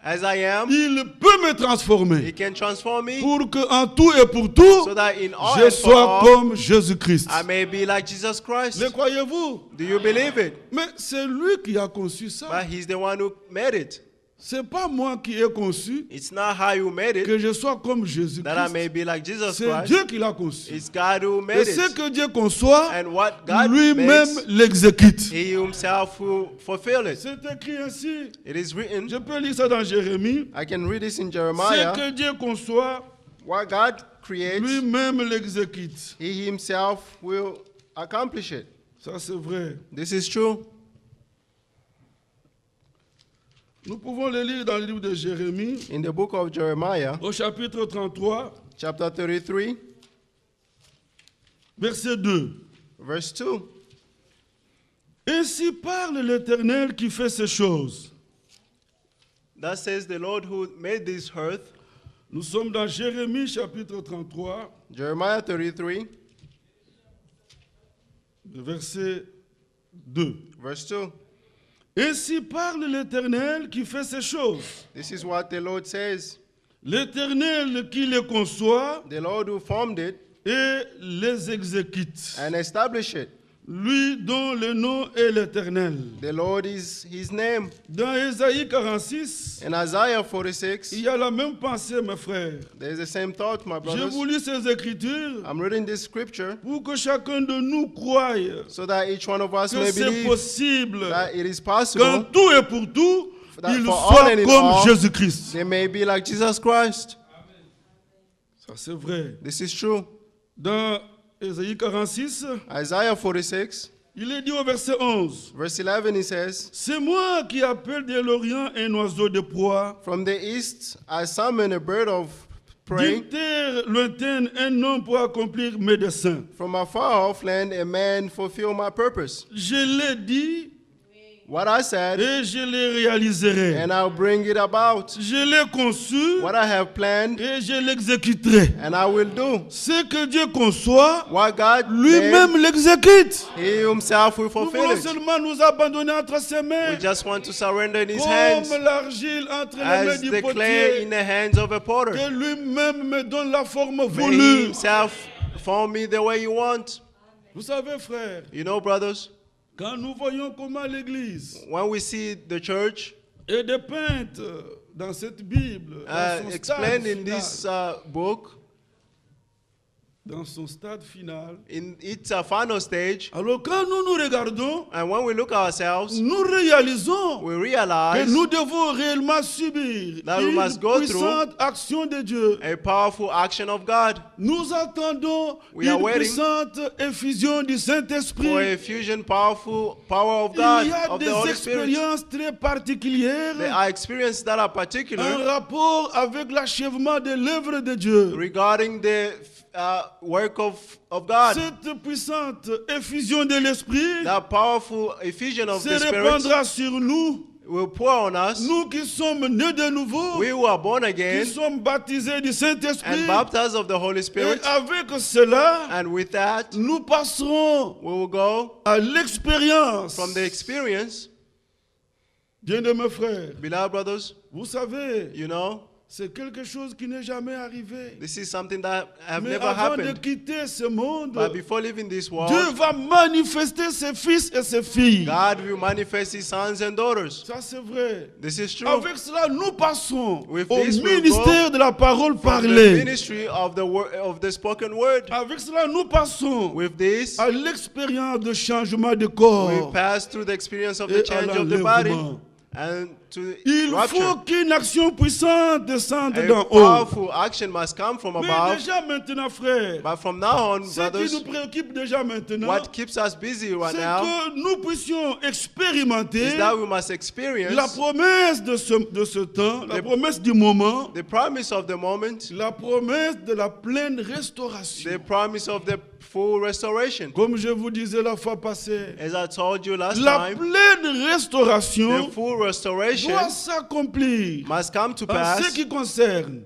As I am, il peut me transformer he can transform me pour que en tout et pour tout, so that in all je and for sois all, comme Jésus-Christ. I may be like Jesus Christ. Le croyez-vous? Do you believe it? Mais c'est lui qui a conçu ça. But he's the one who made it. C'est pas moi qui ai conçu It's not how you made it que je sois comme that I Jésus-Christ. may be like Jesus C'est Christ. Dieu qui l'a conçu. It's God who Et made ce it. que Dieu conçoit, And what God lui-même makes, l'exécute. he himself will fulfill it. C'est écrit ainsi. It is written. Je peux lire ça dans Jérémie. I can read this in Ce Jeremiah. que Dieu conçoit, What God creates, lui-même l'exécute. he himself will accomplish it. Ça, c'est vrai. This is true. Nous pouvons le lire dans le livre de Jérémie, In the book of Jeremiah, au chapitre 33, chapter 33, verset 2. verse 2. Ainsi parle l'Éternel qui fait ces choses. That says the Lord who made this earth. Nous sommes dans Jérémie, chapitre 33, Jeremiah 33, verset 2. verse 2. Ainsi parle l'Éternel qui fait ces choses. This is what the Lord says. L'Éternel qui les conçoit The Lord who formed it et les exécute. and established it. Lui dont le nom est l'Éternel. The Lord is his name. Dans Ésaïe 46, In Isaiah il 46, y a la même pensée, mes frères. there is the same thought, my Je brothers. vous lis ces écritures I'm reading this scripture pour que chacun de nous croie so that each one of us que may c'est believe possible that it is qu'en possible tout et pour tout, that il for all soit and in comme all, Jésus-Christ. they may be like Jesus Christ. Ça, c'est vrai. This is true. Dans Ésaïe 46, Isaiah 46, il est dit au verset 11, verse 11, he says, c'est moi qui appelle de l'Orient un oiseau de proie, from the east I summon a bird of prey, d'une terre lointaine un homme pour accomplir mes desseins. from a far off land a man fulfill my purpose. Je l'ai dit What I said, et je le réaliserai. and I'll bring it about. Je l'ai conçu What I have planned, et je l'exécuterai. and I will do. Ce que Dieu conçoit, What God lui-même made, l'exécute. he himself will Nous fulfill voulons it. seulement nous abandonner entre ses mains, We just want to surrender in his hands comme l'argile entre les mains as du the clay potier, in the hands of a potter. que lui-même me donne la forme May he voulue. himself form me the way you want. Vous savez, frères, You know, brothers, quand nous voyons comment l'Église when we see the church est dépeinte dans cette Bible, dans son explained stade in final, this book, dans son stade final. in its final stage. Alors quand nous nous regardons, And when we look at ourselves, nous réalisons we que realize nous devons réellement subir that we une must go puissante action de Dieu. a powerful action of God Nous attendons We are une waiting puissante effusion du for Saint-Esprit. a fusion power of Il God, y a of des the Holy Spirit. expériences très particulières There are experiences that are en particular rapport avec l'achèvement de l'œuvre de Dieu. regarding the work of God. Cette puissante effusion de l'Esprit That powerful effusion of se the Spirit répandra sur nous, will pour on us. nous qui sommes nés de nouveau, We who are born qui again sommes baptisés du Saint-Esprit. and baptized of the Holy Et Spirit. avec cela, And with that, nous passerons we will go à l'expérience. from the experience, Bien-aimés frères, beloved brothers, vous savez, you know, c'est quelque chose qui n'est jamais arrivé. this is something that have Mais never avant de happened. quitter ce monde, But before leaving this Dieu world, va manifester ses fils et ses filles. God will manifest His sons and daughters. Ça c'est vrai. This is true. Avec cela, nous passons With au this, we'll ministère de la parole From the parlée. ministry of the spoken word. Avec cela, nous passons With this, à l'expérience de changement de we corps. pass through the experience of Et the à change of the body l'enlèvement. and to Il rapture. faut qu'une action puissante descende A d'en haut. powerful action must come from Mais above. déjà maintenant, frères, But from now on, ce qui brothers, nous préoccupe déjà maintenant, what keeps us busy right c'est now que nous puissions expérimenter is that we must la experience promesse de ce temps, la The- promesse du moment, the promise of the moment, la promesse de la pleine restauration. the promise of the full restoration. Comme je vous disais la fois passée, As I told you last la time, pleine restauration the full restoration doit s'accomplir must come to en ce pass qui concerne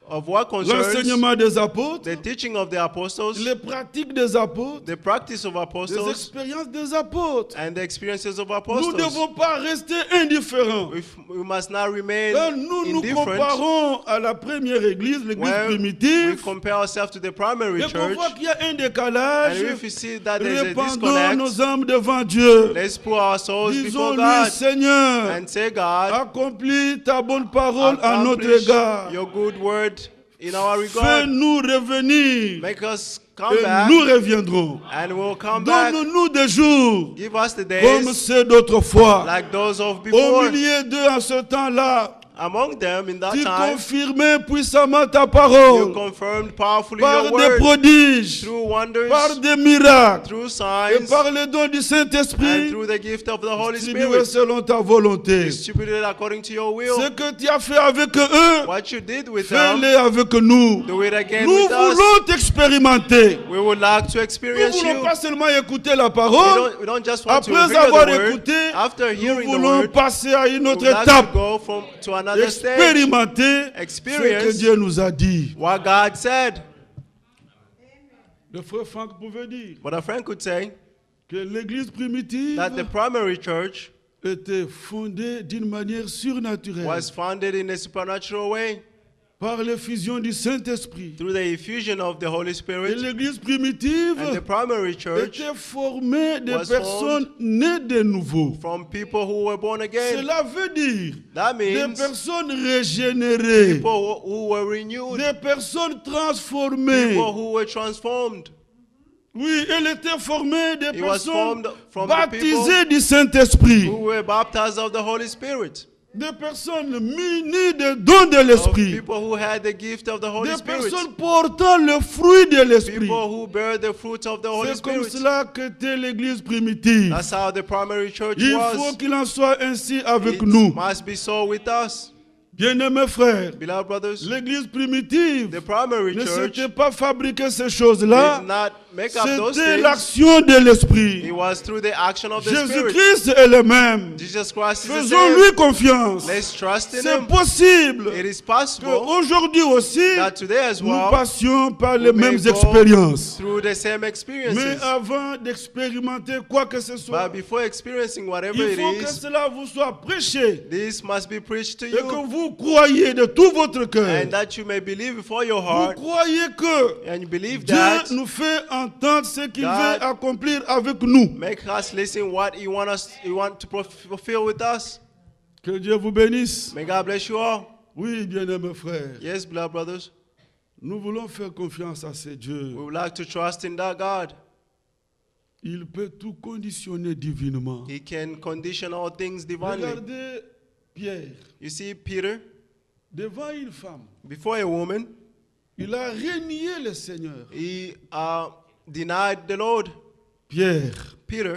of what concerns l'enseignement des apôtres, the teaching of the apostles, les pratiques des apôtres, the practice of les apostles, expériences des apôtres. and the experiences of Nous ne apostles. devons pas rester indifférents. We must not remain Quand nous nous indifferent comparons à la première église, l'église when we primitive, compare ourselves to the primary et qu'on church. voit qu'il y a un décalage, And if you see that there's a répandons disconnect, nos âmes devant Dieu. let's pour our souls before Disons-lui, God Seigneur, and say, God, accomplis ta bonne parole à notre accomplish égard. your good word in our regard. Fais-nous revenir Make us come et back, nous reviendrons. and we'll come back. Donne-nous des jours Give us the comme days ceux d'autrefois. like those of Au before. milieu d'eux, en ce temps-là, Among them, in that tu time, confirmais puissamment ta you parole confirmed powerfully par your des word prodiges, through wonders, par des miracles through et signs, par le don du and Saint-Esprit, through the gift of the Holy distribués Spirit, selon ta volonté. distributed according to your will. Ce que tu as fait avec eux, What you did with them, fais-le avec nous. do it again Nous with us. voulons t'expérimenter. We would like to Nous ne experience voulons you. pas seulement écouter la parole. We don't just want to Après hear avoir the word. écouté, After nous hearing the voulons word, passer à une we autre would like étape. to go to another stage. Expérimenter ce que Experience Dieu nous a dit. what God said. Le frère Franck pouvait dire But a friend could say que l'église primitive that the primary church était fondée d'une manière surnaturelle was founded in a supernatural way par l'effusion du Saint-Esprit. through the effusion of the Holy Et Spirit. l'église primitive And the primary church était formée de was personnes nées de nouveau. from people who were born again. Cela veut dire That des means personnes régénérées, people who were renewed, des personnes transformées. people who were transformed. Oui, elle était formée des It was personnes formed from the baptisées du Saint-Esprit, Who were baptized of the Holy Spirit. des personnes munies des dons de Of l'Esprit, people who had the gift of the Holy des Spirit. personnes portant le fruit de l'Esprit. People who bear the fruit of the Holy C'est comme Spirit. cela qu'était l'église primitive. That's how the primary church Il was. faut qu'il en soit ainsi avec It nous. must be so with us. Bien-aimés frères, Beloved brothers, l'église primitive the primary ne church s'était pas fabriqué ces did choses-là. not make up those C'était things. l'action de It l'Esprit. was through the action of the Spirit. Jésus-Christ est le même. Jesus Christ is the same. Faisons-lui confiance. Let's trust in C'est Him. possible It is possible qu'aujourd'hui aussi, that today as nous well, passions par les we may mêmes go expériences. through the same Mais experiences. avant d'expérimenter quoi que ce soit, But before experiencing whatever il it faut que is, cela vous soit prêché this must be preached to et que you, vous croyez de tout votre cœur. and that you may believe before your Vous heart, croyez que and you believe Dieu that nous fait entendre ce qu'il God veut accomplir avec nous. make us listen what He want to fulfill with us. Que Dieu vous bénisse. May God bless you all. Oui, bien-aimés frères. Yes, beloved brothers. Nous voulons faire confiance à ce Dieu. We would like to trust in that God. Il peut tout conditionner divinement. He can condition all things divinely. Regardez Pierre, You see, Peter, devant une femme, before a woman, il a renié le Seigneur. he denied the Lord. Pierre, Peter,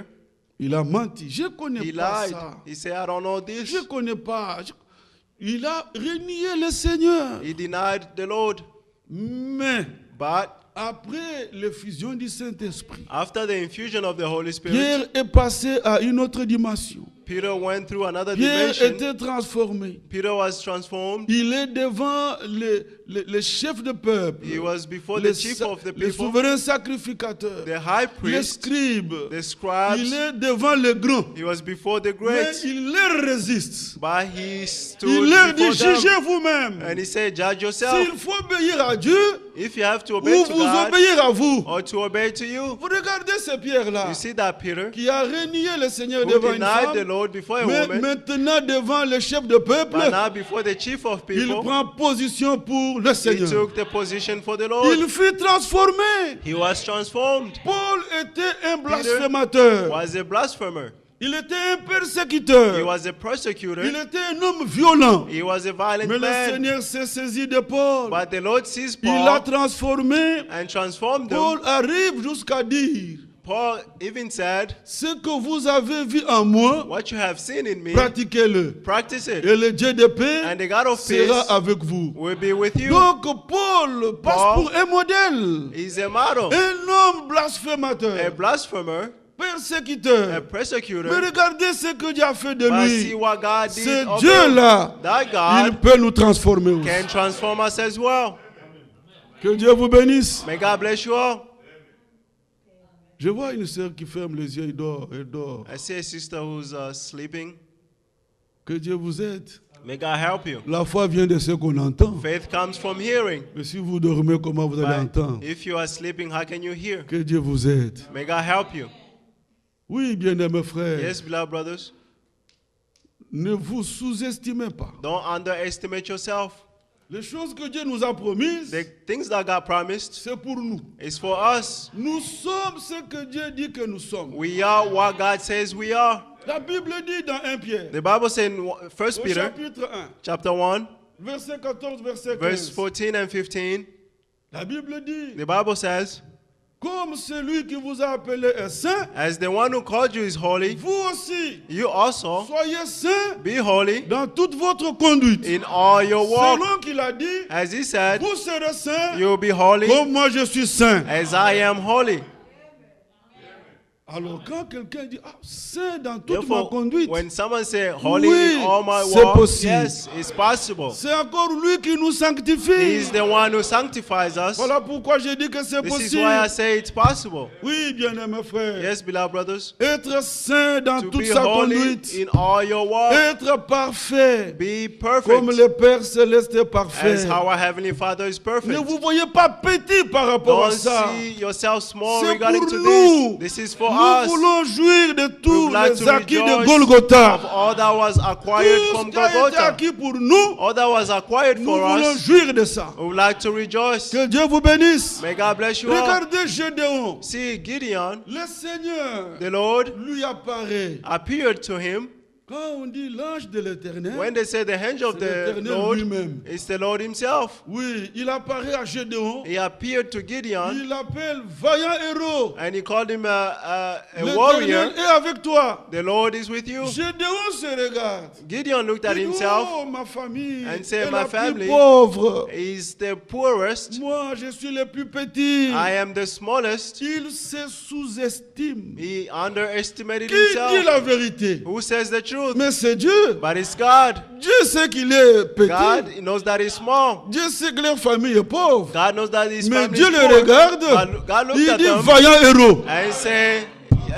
il a menti. Je ne connais he pas lied. ça. He said, I don't know this. Je ne connais pas. Il a renié le Seigneur. He denied the Lord. Mais But après l'effusion du Saint-Esprit, after the infusion of the Holy Spirit, Pierre est passé à une autre dimension. Peter went through another Pierre dimension. était transformé. Peter was transformed. Il est devant le chef de peuple, He was before le, the chief of the le people, souverain sacrificateur, the high les priest, scribes. the Il scribes. est devant les grands. He was before the Mais great. il leur résiste. But he stood Il leur dit, before them. jugez vous-même. And he said, judge yourself. S'il faut obéir à Dieu, If you have to ou obey to vous God obéir à vous. or to obey to you. Vous regardez ce Pierre-là, You see that Peter, qui a renié le Seigneur who devant une denied the femme, Lord before a mais woman, maintenant devant le chef de peuple, but now before the chief of il people, prend position pour le he Seigneur. took the position for the Lord. Il fut transformé. He was transformed. Paul était un blasphémateur. Was a blasphemer. Il était un He persécuteur. was a persecutor. Il était un homme violent. He was a violent Mais le man. Seigneur s'est saisi de Paul. But the Lord sees Il l'a Paul transformé. and transformed him. Paul arrive jusqu'à dire, Paul even said, ce que vous avez vu en moi, what you have seen in me, pratiquez-le. practice it, Et le Dieu de paix and the God of peace sera avec vous. will be with you. Donc Paul passe Paul pour un modèle. He's a model, Un homme a blasphémateur, blasphemer, a persécuteur. persecutor. Mais regardez ce que Dieu a fait de But see lui. what God did Ce of him. Dieu-là, That il God peut nous transformer aussi. can transform us as well. Que Dieu vous bénisse. May God bless you all. Je vois une sœur qui ferme les yeux et dort, et dort. I see a sister who's sleeping. Que Dieu vous aide. May God help you. La foi vient de ce qu'on entend. Faith comes from hearing. Mais si vous dormez, comment vous allez But entendre? if you are sleeping, how can you hear? Que Dieu vous aide. May God help you. Oui, bien-aimés frères, Yes, beloved brothers. ne vous sous-estimez pas. Don't underestimate yourself. Les choses que Dieu nous a promises, The things that God promised c'est pour nous. is for us. Nous sommes ce que Dieu dit que nous sommes. We are what God says we are. La Bible dit dans 1 Pierre, The Bible says in 1 au Peter chapitre 1, chapter 1, verset 14, verset verse 15, 14 and 15, la Bible dit, the Bible says, comme celui qui vous a appelé est saint, as the one who called you is holy, vous aussi, you also soyez saints be holy dans toute votre conduite. in all your walk. Selon qu'il a dit, As he said, vous serez saints you will be holy comme moi je suis saint. as I am holy. Alors quand quelqu'un dit, ah, saint dans toute ma Therefore, conduite, when someone says holy Oui, in all my c'est walk, possible. yes, it's possible. c'est encore lui qui nous He sanctifie. is the one who sanctifies us. Voilà pourquoi j'ai dit que c'est This is possible. why I say it's possible. Oui, bien-aimés frères. Yes, beloved brothers, Être saint dans to toute be sa holy conduite. in all your walk, Être parfait. be Comme perfect le Père Céleste est parfait. as our Heavenly Father is Ne perfect. vous voyez pas petit par rapport à Don't ça. see yourself small C'est regarding pour to nous. this. This is for Nous us. voulons jouir de We tous would like les to acquis de rejoice Golgotha. of all that was acquired Tout from ce qui a été Golgotha. acquis pour nous, All that was acquired nous for voulons us, jouir de ça. we would like to rejoice. Que Dieu vous bénisse. May God bless you all. Regardez Gédéon. See, Gideon, Le Seigneur the Lord, lui apparaît. appeared to him. Quand on dit l'ange de l'Éternel, When they say the angel of c'est the l'Éternel Lord, lui-même. it's the Lord himself. Oui, il apparaît à Gédéon. He appeared to Gideon Il l'appelle vaillant héros. and he called him a L'Éternel warrior. est avec toi. The Lord is with you. Gédéon se regarde. Gideon looked at Il dit, himself. oh, ma famille and said, est "My la plus family pauvre. He's the poorest. Moi, je suis le plus petit. I am the smallest. Il se sous-estime. He underestimated Qui dit himself. la vérité? Who says the truth? Mais c'est Dieu. But it's God. Dieu sait qu'il est petit. God knows that he's small. Dieu sait que leur famille est pauvre. God knows that his Mais family Dieu is le poor. regarde. God looked Il at dit them vaillant héros. and say,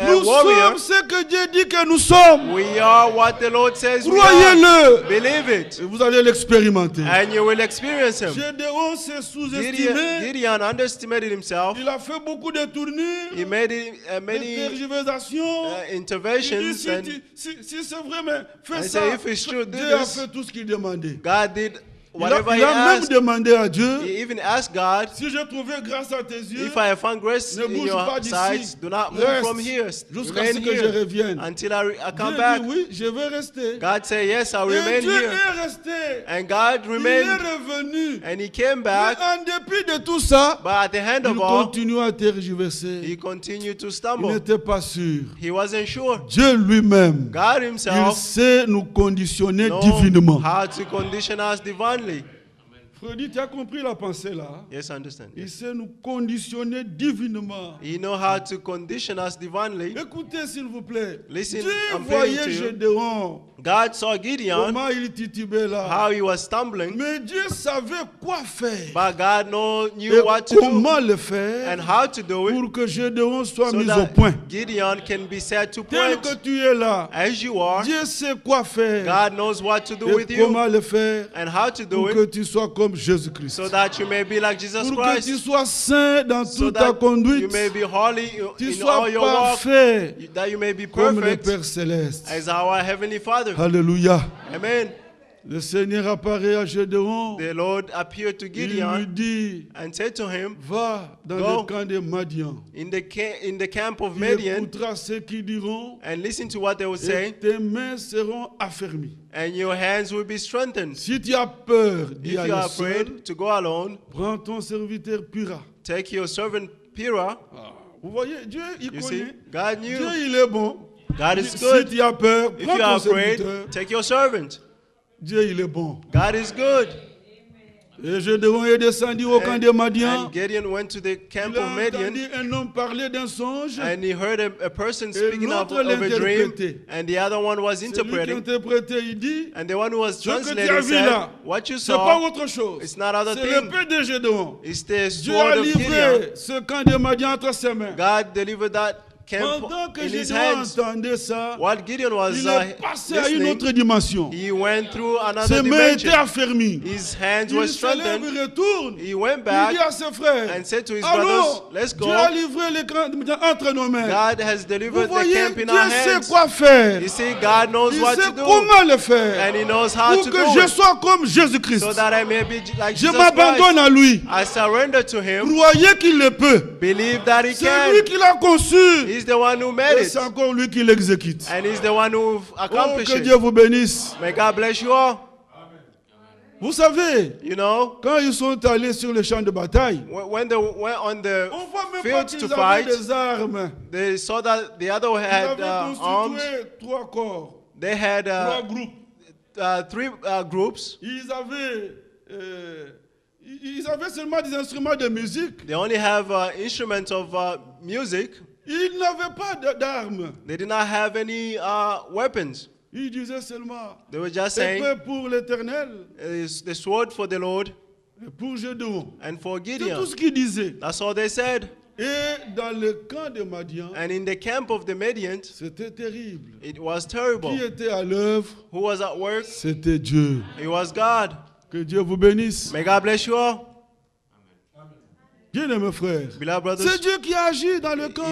Nous warrior, sommes ce que Dieu dit que nous sommes. we are what the Lord says we are. Croyez-le. Believe it. Et vous allez l'expérimenter. And you will experience him. Gédéon s'est sous-estimé. Gideon underestimated himself. Il a fait beaucoup de tournures, He made de many tergiversations. Il dit, interventions, si and c'est vrai, mais fais I ça. say, if it's true, do Dieu a this. fait tout ce qu'il demandait. God did whatever he Il a même asked, demandé à Dieu, he even asked God, si j'ai trouvé grâce à tes yeux, if I have found grace ne in bouge pas your d'ici. sight, do not move Reste from here. jusqu'à ce Remain que je here revienne. until I Dieu come dit, back. oui, je vais rester. God said, yes, I'll Et remain Dieu here. est resté. And God Il est remained, revenu. and he came Mais back. en dépit de tout ça, But at the end il of all, continue à tergiverser. he continued to Il stumble. n'était pas sûr. He wasn't sure. Dieu lui-même, God il himself sait nous conditionner knows divinement. how to condition us divinely. Freddy, tu as compris la pensée là? Yes, I understand. Il sait nous conditionner divinement. He knows how to condition us divinely. Écoutez s'il vous plaît. Listen, Dieu I'm voyait pleading to you. Gédéon, God saw Gideon, comment il titubait là. how he was stumbling, Mais Dieu savait quoi faire. but God knew Et what to do comment le faire and how to do it pour que Gédéon soit so mis au point. that Gideon can be set to Tel que point. tu es là, As you are, Dieu sait quoi faire God knows what to do et with you comment le faire and how to do pour que it tu sois comme Jésus-Christ. so that you may be like Jesus Pour que tu Christ, sois saint dans so toute ta that you conduite, may be holy tu in sois all your walk, parfait that you may be comme le perfect Père Céleste. as our Heavenly Father. Alléluia. Amen. Le Seigneur apparaît à Gédéon. The Lord appeared to Il lui Gideon dit, and said to him, va dans Go. le camp de Madian. in the camp of Tu Midian, écouteras ceux qui diront, and listen to what they will et say, tes mains seront affermies. and your hands will be strengthened. Si tu as peur If d'y you aller are seul, afraid to go alone, prends ton serviteur Pura. take your servant Pira. Vous voyez, Dieu, il You see, connaît. God Dieu, knew. il est bon. God is Si good. tu as peur, If prends you are ton afraid, serviteur. take your servant. Dieu, il est bon. God is good. Et Gédéon est descendu au camp de Madian. And Gideon went to the camp Il a of Midian, entendu un homme parler d'un songe. and he heard a person speaking of l'autre a dream, l'interprétait. and the other one was C'est lui qui interpreting. interprétait, il dit, And the one who was ce que tu as translating vu said, là, what you c'est pas saw autre chose. is not other C'est thing. l'épée de Gédéon. is the Dieu a sword of Gideon. livré ce camp de Madian entre ses mains. God delivered that camp Pendant que in his Gédéon hands. entendait ça, While Gideon was il est passé à une listening, autre dimension. he went through another Ses mains étaient dimension. affermies. His hands were Il se lève strengthened. et retourne. He went Il back dit à ses frères, and said to his brothers, allons, let's go. Dieu a livré les camps de Madian entre nos mains. God has Vous delivered the voyez, camp in Dieu our sait hands. quoi faire. You see, God knows Il what sait to do, comment le faire. and he knows how Pour to que do je it, sois comme Jésus-Christ. so that I may be like Je Jesus m'abandonne Christ. à lui. I surrender to him. Croyez qu'il le peut. Believe that he C'est lui can. qui l'a conçu. He's the one who made Et it, c'est encore lui qui l'exécute. and he's the one who Oh, accomplished que it. Dieu vous bénisse. May God bless you all. Vous savez, You know, quand ils sont allés sur le champ de bataille, when they went on the on voit même pas field qu'ils to avaient fight, des armes. they saw that the other Ils had avaient arms. constitué trois corps, They had trois groupes. three groups. Ils avaient seulement des instruments de musique. They only have instruments of music. Ils n'avaient pas d'armes. They did not have any weapons. Ils disaient seulement, They were just saying, épée pour l'Éternel it's the sword for the Lord et pour Gédéon. and for C'est tout Gideon. ce qu'ils disaient. That's all they said. Et dans le camp de Madian, And in the camp of the Midians, c'était terrible. it was terrible. Qui était à l'œuvre? Who was at work? C'était Dieu. It was God. Que Dieu vous bénisse. May God bless you all. Bien-aimés frères, Beloved c'est brothers, Dieu qui agit dans le camp.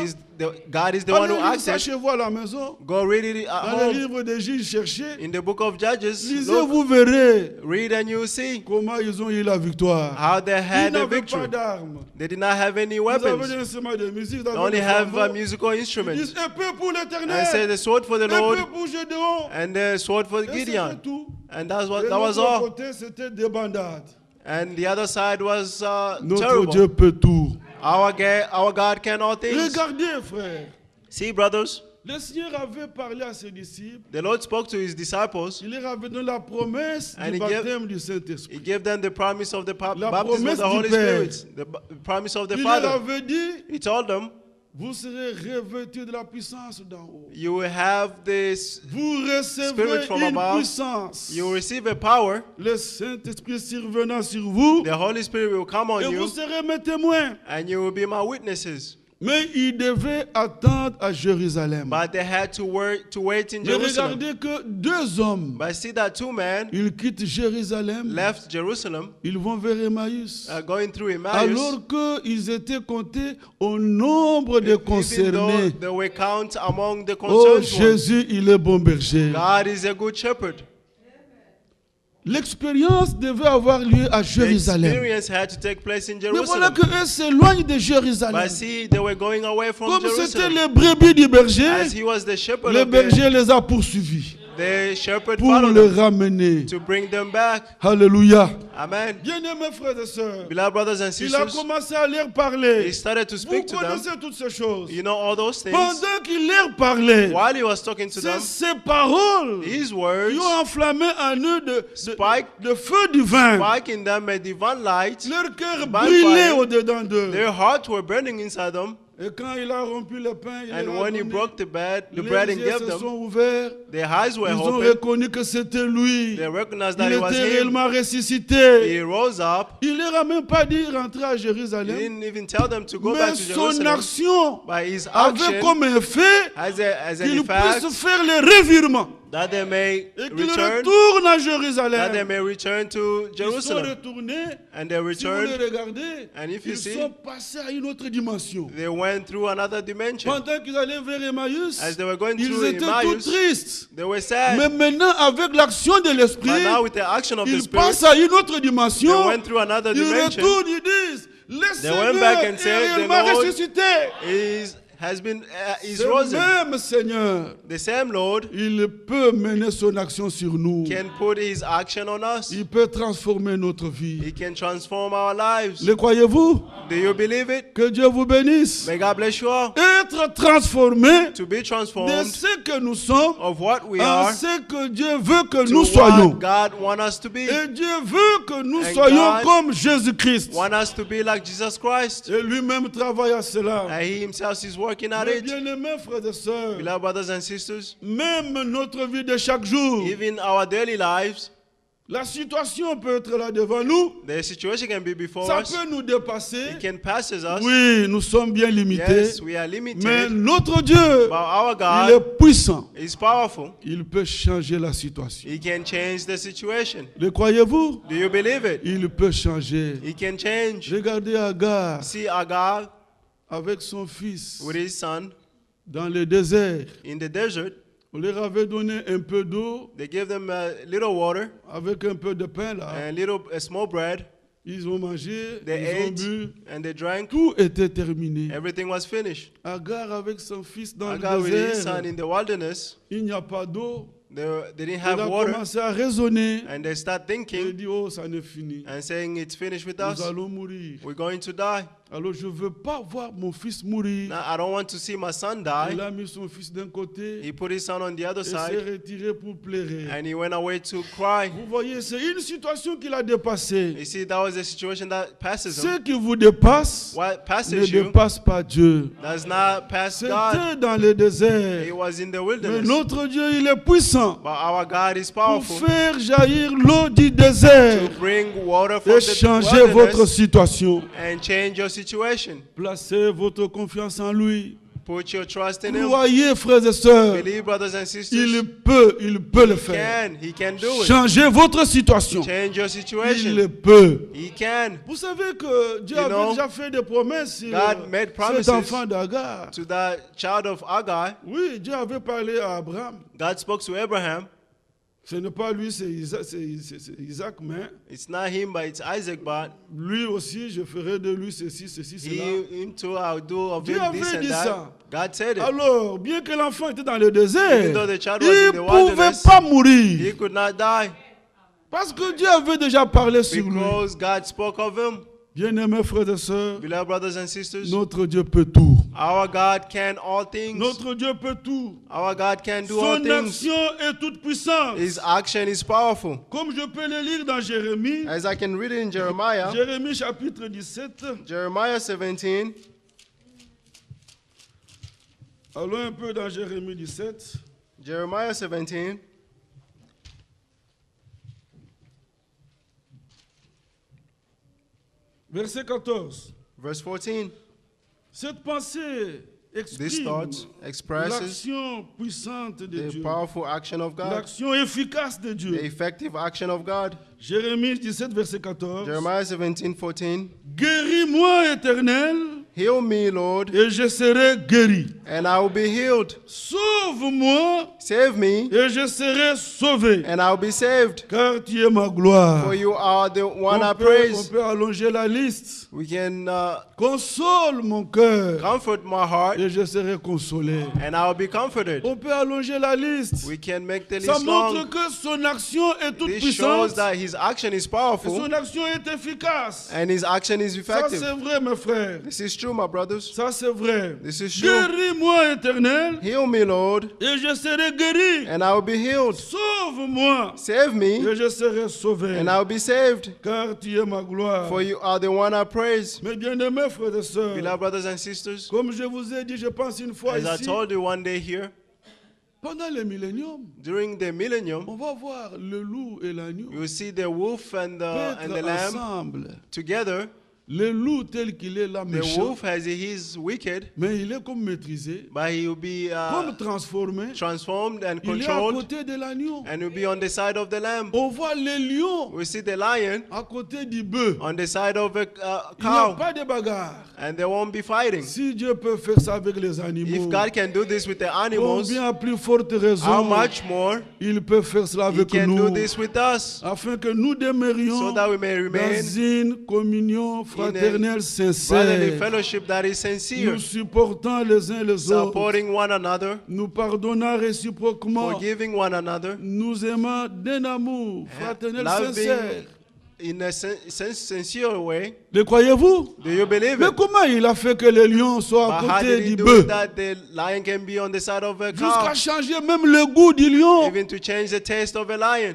God is the one Allez who lire ça acted. chez vous à la maison. Go read it at Dans le home. livre des Juges, cherchez. In the book of Judges, Lisez, look, vous verrez read and you will see comment ils ont eu la victoire. how they Ils had the n'avaient pas victory. d'armes. They did not have any Ils avaient weapons. des instruments de musique. They only have musical musical Ils instruments. disent épée pour And say l'Éternel, the sword for the épée Lord pour Gédéon. and the sword for Et c'était Gideon. tout. And Et that was l'autre all. côté, c'était des bandades. And the other side was Notre terrible. Dieu peut tout. Our God can all things. Regardez, frères. See, brothers, Le Seigneur avait parlé à ses disciples. the Lord spoke to his disciples. Il leur avait donné la promesse And du he gave- baptême du Saint-Esprit. He gave them the promise of the La baptism of promesse the du Holy Père. Spirit, the promise of the Il leur Father. avait dit, He told them, vous serez revêtus de la puissance d'en haut. you will have this, Vous recevrez Spirit from une above. puissance. you will receive a power. Le Saint-Esprit survenant sur vous The Holy Spirit will come on et vous you, serez mes témoins. and you will be my witnesses. Mais ils devaient attendre à Jérusalem. But they had to wait in Mais Jerusalem. regardez que deux hommes, But see that two men ils quittent Jérusalem, left Jerusalem, ils vont vers Emmaüs. going through Emmaus, Alors qu'ils étaient comptés au nombre de even though concernés. they were counted among the Oh, concerned ones. Jésus, il est bon berger. God is a good shepherd. L'expérience devait avoir lieu à The Jérusalem. experience had to take place in Mais voilà Jerusalem. qu'eux s'éloignent de Jérusalem. But see, they were going away from Comme c'était Jerusalem. les brebis du berger, As he was the shepherd le of berger les a poursuivis the shepherd pour followed les them ramener. to bring them back. Alléluia. Amen. Bien-aimés frères et sœurs, Beloved brothers and il a sisters, commencé à leur he parler. started to Vous speak to them. connaissez toutes ces choses. You know all those things. Pendant qu'il leur parlait, While he was talking to c'est them, ces paroles his words qui ont enflammé en eux Spike. de feu divin. spike in them a divine light. Leur cœur By brûlait fire. au-dedans d'eux. Their hearts were burning inside them. Et quand il a rompu le pain, il And leur a when he donné, broke the bread les and yeux gave se them, sont ouverts. their eyes were Ils ont open. reconnu que c'était lui. They recognized Il that it was était him. réellement ressuscité. He rose up. Il leur a même pas dit rentrer à He Jérusalem. didn't even tell them to go back Mais to son Jerusalem. action By his avait action, comme effet as an qu'il effect, puisse faire le revirement that they may et qu'il return, retourne à that they Jérusalem. may return to Ils sont Jerusalem. retournés. And they Si vous returned, les regardez, and if you ils see, sont passés à une autre dimension. they went through another dimension. Pendant qu'ils allaient vers Emmaüs, As they were going ils through étaient tout Emmaus, tristes. they were sad. Mais maintenant, avec l'action de But l'Esprit, now with the action of the ils Spirit, passent à une autre they dimension. went through another Ils dimension. retournent, ils disent, le They went Seigneur back and est said, "The réellement Lord ressuscité. Is Ce risen." même Seigneur, The same Lord il peut mener son action sur nous. can put his action on us. Il peut transformer notre vie. He can transform our lives. Le croyez-vous? Do you believe it? Que Dieu vous bénisse. May God bless you all. Être transformé To be de transformed ce que nous sommes of what we en are ce que Dieu veut que to nous soyons. what God wants us to be. Et Dieu veut que nous And soyons God comme Jésus-Christ. Want us to be like Jesus Christ. Et lui-même travaille à cela. And he himself is working at Mes it. bien-aimés frères et sœurs, Beloved brothers and sisters, même notre vie de chaque jour, even our daily lives, la situation peut être là devant nous. the situation can be before Ça us. peut nous dépasser. It can pass us. Oui, nous sommes bien limités. Yes, we are Mais limited. notre Dieu, But our il God est puissant. is powerful. Il peut changer la situation. He can change the situation. Le croyez-vous? Do you believe it? Il peut changer. He can change. Regardez Agar See Agar avec son fils with his son dans le désert. in the desert. On leur avait donné un peu d'eau They gave them a little water avec un peu de pain là. and a small bread. Ils ont mangé, They ils ont ate bu. and they drank. Tout était terminé. Everything was finished. Agar avec son fils dans Agar le with his désert. son in the wilderness, Il n'y a pas d'eau. they didn't Il have a water, commencé à raisonner. and they start Il thinking dit, oh, ça n'est fini. and saying, "It's finished with Nous us. allons mourir. We're going to die. Alors je ne veux pas voir mon fils mourir. Now I don't want to see my son Il die." a mis son fils d'un côté He put his son on the other et s'est side, retiré pour pleurer. and he went away to cry. Vous voyez, c'est une situation qu'il a dépassée. You see, that was a situation that passes him. Ce qui vous dépasse What ne passes you dépasse pas Dieu. does not pass God. C'était dans le He désert. was in the Mais wilderness. notre Dieu, il est puissant But our God is pour powerful faire jaillir l'eau du désert to bring water from et the changer votre wilderness situation. and change your situation. Placez votre confiance en lui. Put your trust in Him. Croyez, frères et sœurs, Believe, brothers and sisters. il peut le faire. He can do it. Changer votre situation. Change your Il situation. le peut. He can. Vous savez que Dieu You avait know, déjà fait des promesses sur God made promises cet enfant d'Agar. To that child of Agar. Oui, Dieu avait parlé à Abraham. God spoke to Abraham. Ce n'est pas lui, c'est Isaac, mais It's not him, but it's Isaac. But lui aussi, je ferai de lui ceci, cela. him too, I'll do of Dieu him avait this and dit that. ça. God said it. Alors, bien que l'enfant était dans le désert, Even though the child was il in the ne pouvait wilderness, pas He mourir. could not die Parce que Dieu avait déjà parlé sur lui. because God spoke of him. Bien-aimés frères et sœurs, Beloved brothers and sisters, notre Dieu peut tout. our God can all things. Notre Dieu peut tout. Our God can do all Son things. action est toute puissante. His action is powerful. Comme je peux le lire dans Jérémie, As I can read it in Jeremiah, Jérémie chapitre 17. Jeremiah 17. Allons un peu dans Jérémie 17. Jeremiah 17. Verset 14. Verse 14. Cette pensée This exprime thought expresses l'action puissante de the Dieu, powerful action of God, l'action efficace de the Dieu. effective action of God. Jérémie 17, verset 14. Jeremiah 17:14. Guéris-moi, Éternel, Heal me, Lord, et je serai guéri. and I will be healed. Sauve-moi Save me, et je serai sauvé. and I will be saved. Car tu es ma gloire. For you are the one I On praise. peut allonger la liste. We can Console mon cœur comfort my heart, et je serai consolé. and I will be comforted. On peut allonger la liste. We can make the Ça list montre long. que son action est toute This shows puissante that his action is et powerful, son action est efficace. and his action is Ça effective. c'est vrai mes frères. This is true, my brothers. Ça c'est vrai. This is true. Guéris-moi éternel Heal me, Lord, et je serai guéri. and I will be healed. Sauve-moi Save me, et je serai sauvé. and I will be saved. Car tu es ma gloire. For you are the one I praise. Mes bien-aimés frères et sœurs, Beloved brothers and sisters, comme je vous ai dit, je pense une fois as I ici, told you one day here, pendant le millénium, during the millennium, on va voir le loup et l'agneau you will see the wolf and the être lamb ensemble. together. Le loup tel qu'il est là The méchant, wolf, as he is wicked, mais il est comme maîtrisé, but he will be comme transformé. transformed and Il est à controlled, côté de l'agneau. and will be on the side of the lamb. On voit les lions We see the lion à côté du bœuf. on the side of a Il n'y a cow, pas de bagarre. and they won't be fighting. Si Dieu peut faire ça avec les animaux, If God can do this with the animals, combien à plus forte how raison much more il peut faire cela He avec can nous, do this with us, afin que nous demeurions so that we may remain dans une communion fraternelle brotherly sincère. fellowship that is sincere, Nous supportons les uns les autres, supporting one another, nous pardonnons réciproquement, forgiving one another, nous aimons d'un amour fraternel loving sincère. in a sincere way. Le croyez-vous? Do you believe Mais it? comment il a fait que les lions soient à But how côté did he du do bœuf? it that the lion can be on the side of a Jusqu'à cow, changer même le goût du lion. even to change the taste of a lion?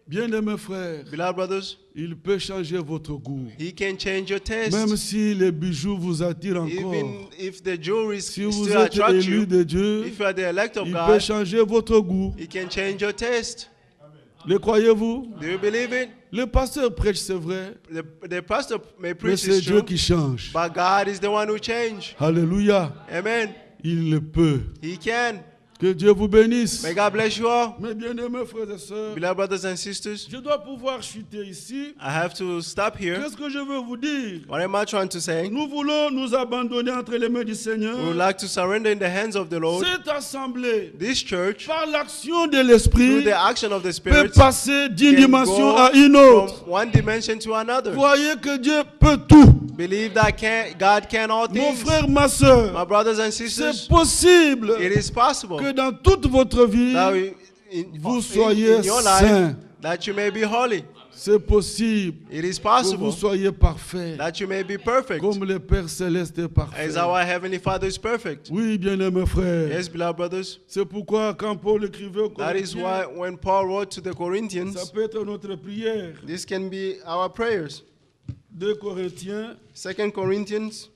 Bien-aimés frères, Beloved brothers, il peut changer votre goût. he can change your taste. Même si les bijoux vous attirent encore. Even if the jewelry Si vous still êtes attract élu you, de Dieu, if you are the elect of il peut God, changer votre goût. he can change your taste. Le croyez-vous? Do you believe it? Le pasteur prêche, c'est vrai, The pastor may mais preach c'est is Dieu true, qui change. but God is the one who change. Alléluia. Amen. Il le peut. He can. Que Dieu vous bénisse. May God bless you all. Mes bien-aimés frères et sœurs, Beloved brothers and sisters, je dois pouvoir chuter ici. I have to stop here. Qu'est-ce que je veux vous dire? What am I trying to say? Nous voulons nous abandonner entre les mains du Seigneur. We would like to surrender in the hands of the Lord. Cette assemblée, This church, par l'action de through l'Esprit, the action of the peut Spirit, passer d'une can dimension go à une autre. from one dimension to another. Voyez que Dieu peut tout. Believe that God can all Mon things. frère, ma My soeur, brothers and c'est sisters, possible it is possible que dans toute votre vie, that vous soyez in your life, saints. that you may be holy. C'est possible It is que possible vous soyez parfaits, that you may be perfect, comme le Père Céleste est parfait. as our Heavenly Father is perfect. Oui, bien-aimés frères. Yes, beloved brothers. C'est pourquoi quand Paul écrivait aux That is Corinthiens, why when Paul wrote to the ça Corinthians, peut être notre prière. this can be our prayers. 2 Corinthiens, 2 Corinthians,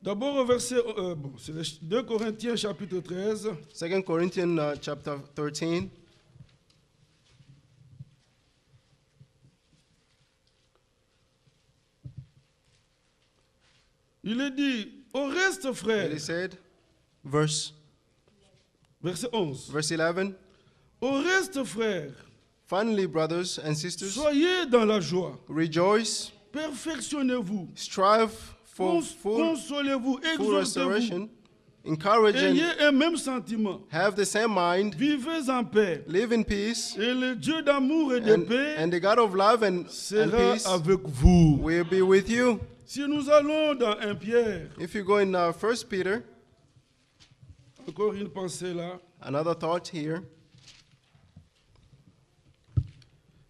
d'abord au verset, c'est le 2 Corinthiens chapitre 13, 2 Corinthians chapter 13. il est dit, au reste frères, It is said, verse 11, 11. au reste frères, Finally, brothers and sisters, soyez dans la joie, rejoice, perfectionnez-vous, strive for full consolez-vous, exaltez-vous, restoration, encourage and ayez un même sentiment, have the same mind, vivez en paix, live in peace, et le Dieu d'amour et de paix and the God of love and sera peace avec vous. will be with you. Si nous allons dans 1 Pierre, If you go in 1 Peter, encore une pensée là, another thought here.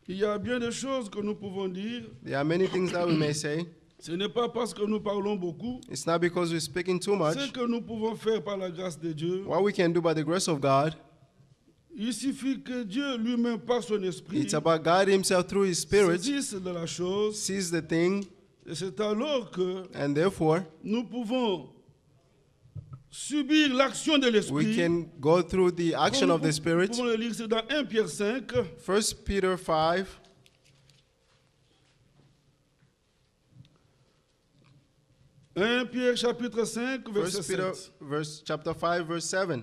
il y a bien des choses que nous pouvons dire. There are many things that we may say. Ce n'est pas parce que nous parlons beaucoup. It's not because we're speaking too Ce much. que nous pouvons faire par la grâce de Dieu, What we can do by the grace of God, il suffit que Dieu lui-même, par son esprit, it's about God Himself through His Spirit saisisse de la chose. sees the thing, Et c'est alors que and therefore nous pouvons subir l'action de we l'esprit. can go through the action Comme of the nous Spirit. pouvons le lire, c'est dans 1 Pierre 5. 1 Peter 5. 1 Pierre chapitre 5, 1 verset Peter 7. chapter 5, verse 7.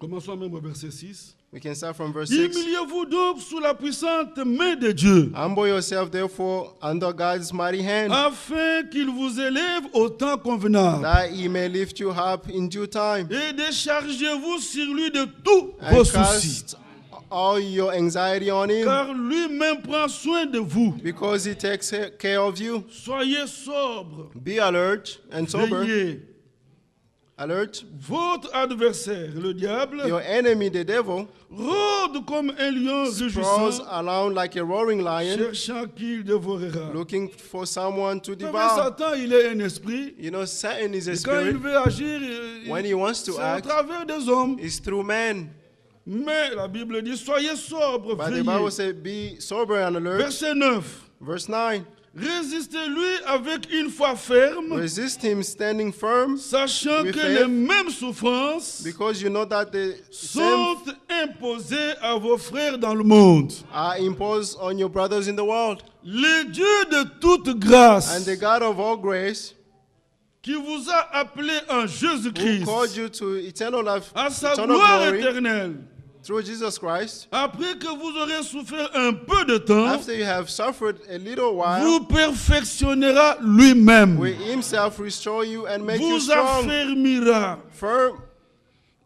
Commençons même au verset 6. We can start from verse 6. Humiliez-vous donc sous la puissante main de Dieu, Humble yourself, therefore, under God's mighty hand, afin qu'il vous élève au temps convenable. that he may lift you up in due time, Et déchargez-vous sur lui de tous vos and soucis, cast all your anxiety on him, car lui-même prend soin de vous. because he takes care of you. Soyez sobre, Be alert and sober. veillez. Alert. Votre adversaire, le diable, Your enemy, the devil, rôde comme un lion prowls rugissant, around like a roaring lion, cherchant qui il dévorera. looking for someone to Vous savez, devour. Satan, il est un esprit. You know, Satan is a Et quand il spirit. veut agir, When he wants to c'est à act, travers des hommes. it's through men. Mais la Bible dit, soyez sobres, But the veillez. Bible says, be sober and alert. Verset 9. Verse 9. Résistez-lui avec une foi ferme, Resist him standing firm, sachant with que faith, les mêmes souffrances because you know that the same sont imposées à vos frères dans le monde. are imposed on your brothers in the world. Le Dieu de toute And grâce, the God of all grace, qui vous a appelé en who Jésus-Christ called you to eternal life, à sa eternal gloire glory, éternelle, through Jesus Christ, après que vous aurez souffert un peu de temps, after you have suffered a little while, vous perfectionnera lui-même, will himself restore you and make you vous strong, affermira, firm,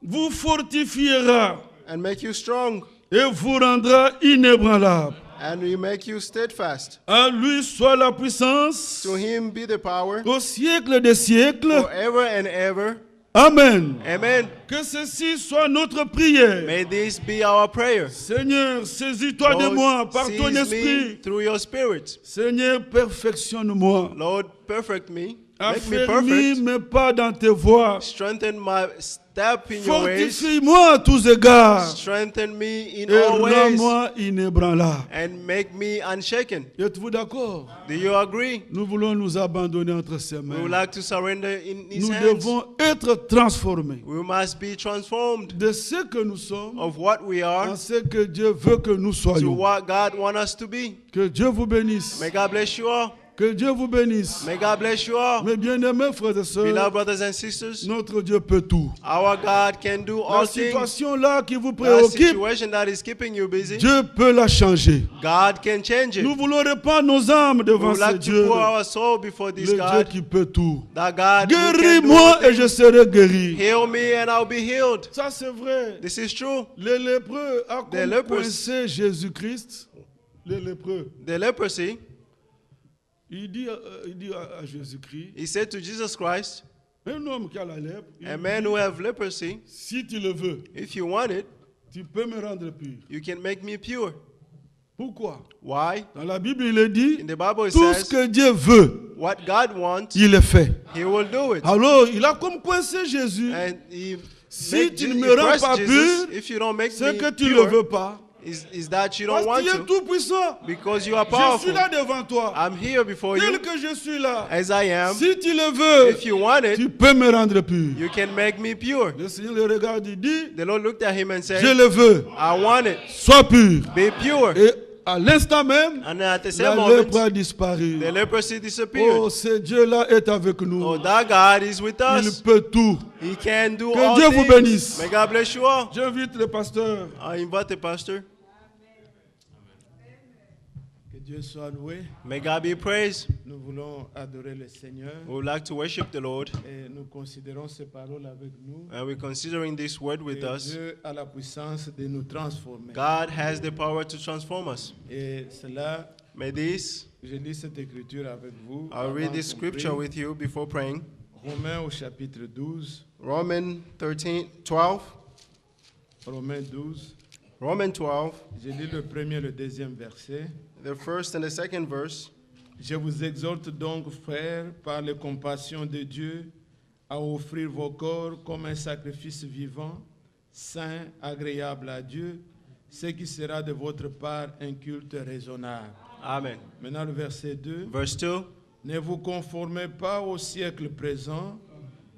vous fortifiera and make you strong, et vous rendra inébranlable. and will make you steadfast. À lui soit la puissance To him be the power, au siècle des siècles. forever and ever. Amen. Amen. Que ceci soit notre prière. May this be our prayer. Seigneur, saisis-toi de Lord, moi par ton seize me esprit. through your spirit. Seigneur, perfectionne-moi. Lord, perfect me. Make me Affermis perfect. mes pas dans tes voies. Strengthen my step in your ways. Fortifie-moi à tous égards. Strengthen me in Et all ways. rends-moi inébranlable. And make me unshaken. Êtes-vous d'accord? Do you agree? Nous voulons nous abandonner entre ses We would mains. like to surrender in his Nous hands. devons être transformés We must be transformed de ce que nous sommes of what we are en ce que Dieu veut que nous to soyons. what God wants us to be. Que Dieu vous bénisse. May God bless you all. Que Dieu vous bénisse. May God bless you all. Mes bien-aimés frères et Beloved sœurs, brothers and sisters, notre Dieu peut tout. our God can do La all things. situation là qui vous That préoccupe, situation that is keeping you busy, Dieu peut la changer. God can change Nous it. voulons répandre nos âmes We devant would ce like Dieu, to pour our soul before le this Dieu God, qui peut tout. that God who can do Guéris-moi all et je things. serai guéri. Heal me and I'll be healed. Ça c'est vrai. This is true. Les lépreux a The lepers. coincé Jésus-Christ. Les lépreux. The leprosy, Il dit à Jésus-Christ, he said to Jesus Christ, un homme qui a la lèpre, il a dit, man who have leprosy, si tu le veux, if you want it, tu peux me rendre pur. you can make me pure. Pourquoi? Why? Dans la Bible, il est dit, In the Bible it tout ce says, que Dieu veut, what God wants, il le fait. he will do it. Alors, il a comme coincé Jésus. And he Si make tu Je- ne me he rends pressed pas Jesus, pur, if you don't make c'est me que tu ne le pure, veux pas. is that you Parce don't want qu'il est to, tout puissant. because you are Je powerful. suis là devant toi. I'm here before Tel you que je suis là. as I am. Si tu le veux, If you want tu it, peux me rendre pur. you can make me pure. Le Seigneur le regarde, il dit, The Lord looked at him and je said, le veux. I want it. Sois pur. Be pure. Et à l'instant même, And at the la same lèpre moment, a disparu. the leprosy disappeared. Oh, ce Dieu-là est avec nous. Oh, that God is with Il us. peut tout. He can do Que all Dieu vous things. bénisse. May God bless you all. J'invite le pasteur. I invite the pastor. Que Dieu soit loué. May God be praised. Nous voulons adorer le Seigneur We would like to worship the Lord, et nous considérons ces paroles avec nous. and we're considering this word with Et us. Dieu a la puissance de nous transformer. God has the power to transform us. Et cela, May this, je lis cette écriture avec vous. I'll read avant this qu'on scripture prie. with you before praying. Romains au chapitre 12. Romans 12. Romains 12. Romans 12, Je lis le premier et le deuxième verset. the first and the second verse. Je vous exhorte donc, frères, par les compassions de Dieu, à offrir vos corps comme un sacrifice vivant, saint, agréable à Dieu, ce qui sera de votre part un culte raisonnable. Amen. Maintenant le verset 2. Verse 2. Ne vous conformez pas au siècle présent,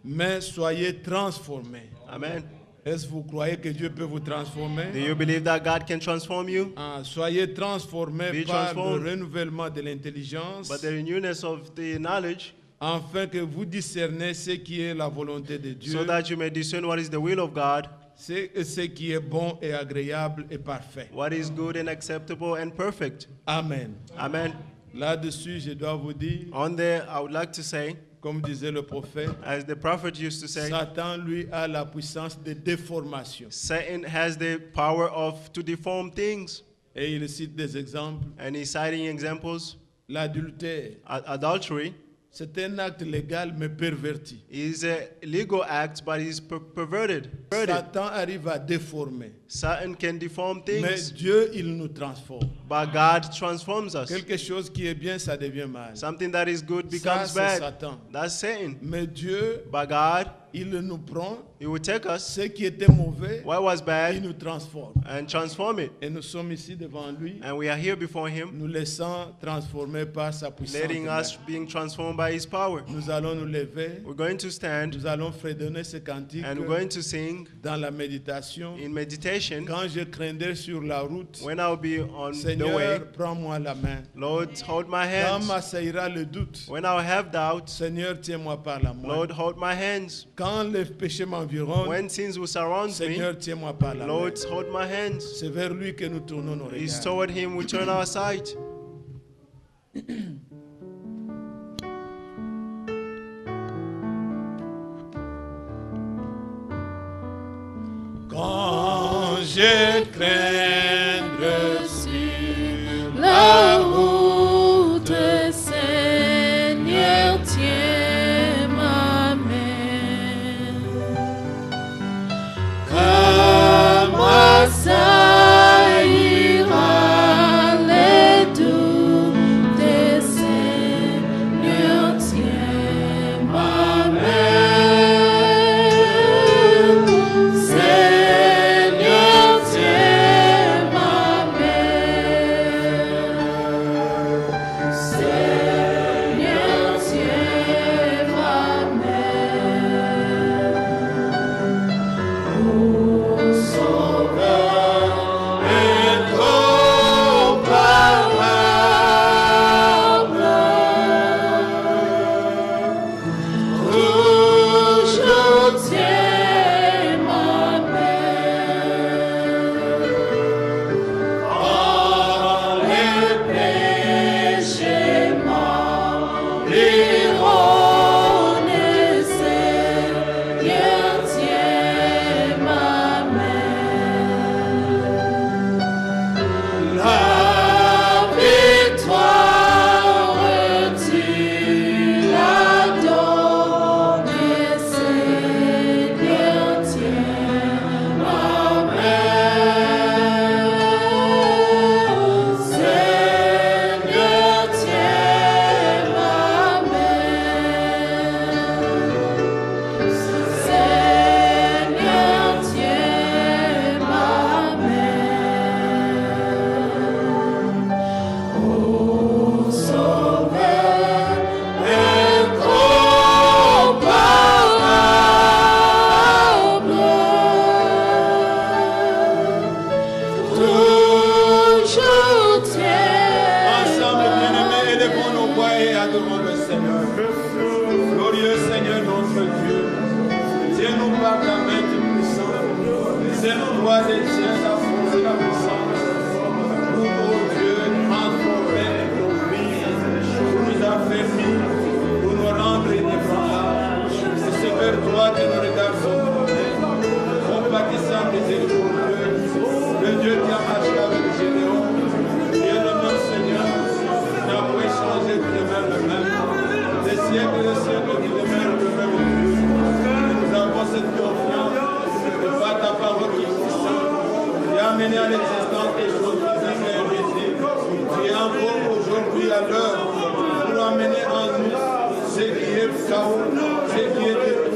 mais soyez transformés. Amen. Est-ce que vous croyez que Dieu peut vous transformer? Do you believe that God can transform you? Soyez transformés Be par transformed. le renouvellement de l'intelligence But the newness of the knowledge, afin que vous discerniez ce qui est la volonté de Dieu, so that you may discern what is the will of God, ce qui est bon et agréable et parfait. what is good and acceptable and perfect. Amen. Amen. Là-dessus, je dois vous dire, On there, I would like to say, comme disait le prophète, as the prophet used to say, Satan, lui, a la puissance de déformation. Satan has the power to deform things. Et il cite des exemples. And he's citing examples. L'adultère, Adultery c'est un acte légal mais perverti. is a legal act, but it's perverted. Satan arrive à déformer. Satan can deform Mais things, Dieu, il nous transforme. but God transforms us. Quelque chose qui est bien, ça devient mal. Something that is good Ça, becomes c'est bad. Satan. That's Satan. Mais Dieu, But God, il nous prend, He will take us, ce qui était mauvais, what was il bad, nous transforme. and transform it. Et nous sommes ici devant lui, And we are here before Him, nous laissons transformer par sa puissance. letting us being transformed by His power. Nous allons nous lever, We're going to stand nous allons fredonner ce cantique and we're going to sing dans la méditation. in meditation. Quand je craindrai sur la route, When I'll be on the way, Seigneur, prends-moi la main. Lord, hold my Quand hands. m'assaillera le doute, When I'll have doubts, Seigneur, tiens-moi par la main. Lord, hold my hands. Quand les péchés m'environnent, When sins will surround me, Seigneur, tiens-moi par la main. Lord, hold my hands. C'est vers lui que nous tournons nos It's regards. toward Him we turn our sight. Quand je craindrai sur La route, Seigneur, tiens ma main. Comme assaillira les doutes, Seigneur, tiens ma main. Seigneur, tiens ma main. Seigneur, tiens ma main. Ô Sauveur incomparable, toujours tiens ma main. Quand les péchés m'environnent, Seigneur, tiens ma main. La victoire, tu la donnes, Seigneur, tiens ma main. Seigneur, tiens ma main. Seigneur, tiens ma main. Ô Sauveur incomparable, toujours tiens. Ensemble, bien-aimés, élevons nos voix et adorons le Seigneur. Glorieux Seigneur, notre Dieu, tiens-nous par ta main toute puissante. C'est le droit des tiens, la force et la puissance. Pour, oh Dieu, transformer nos vies, pour nous affermir, pour nous rendre inébranlables. Et c'est vers toi que nos regards sont tournés. Compatissant, miséricordieux, le Dieu qui a marché avec Gédéon, qui est le même Seigneur, qui n'a pas changé, qui demeure le même. Des siècles et des siècles qui demeure le même Dieu. Et nous avons cette confiance de par ta parole qui est puissante, qui a amené à l'existence des choses visibles et invisibles. Tu es encore aujourd'hui à l'heure pour amener en nous ce qui est chaos, ce qui est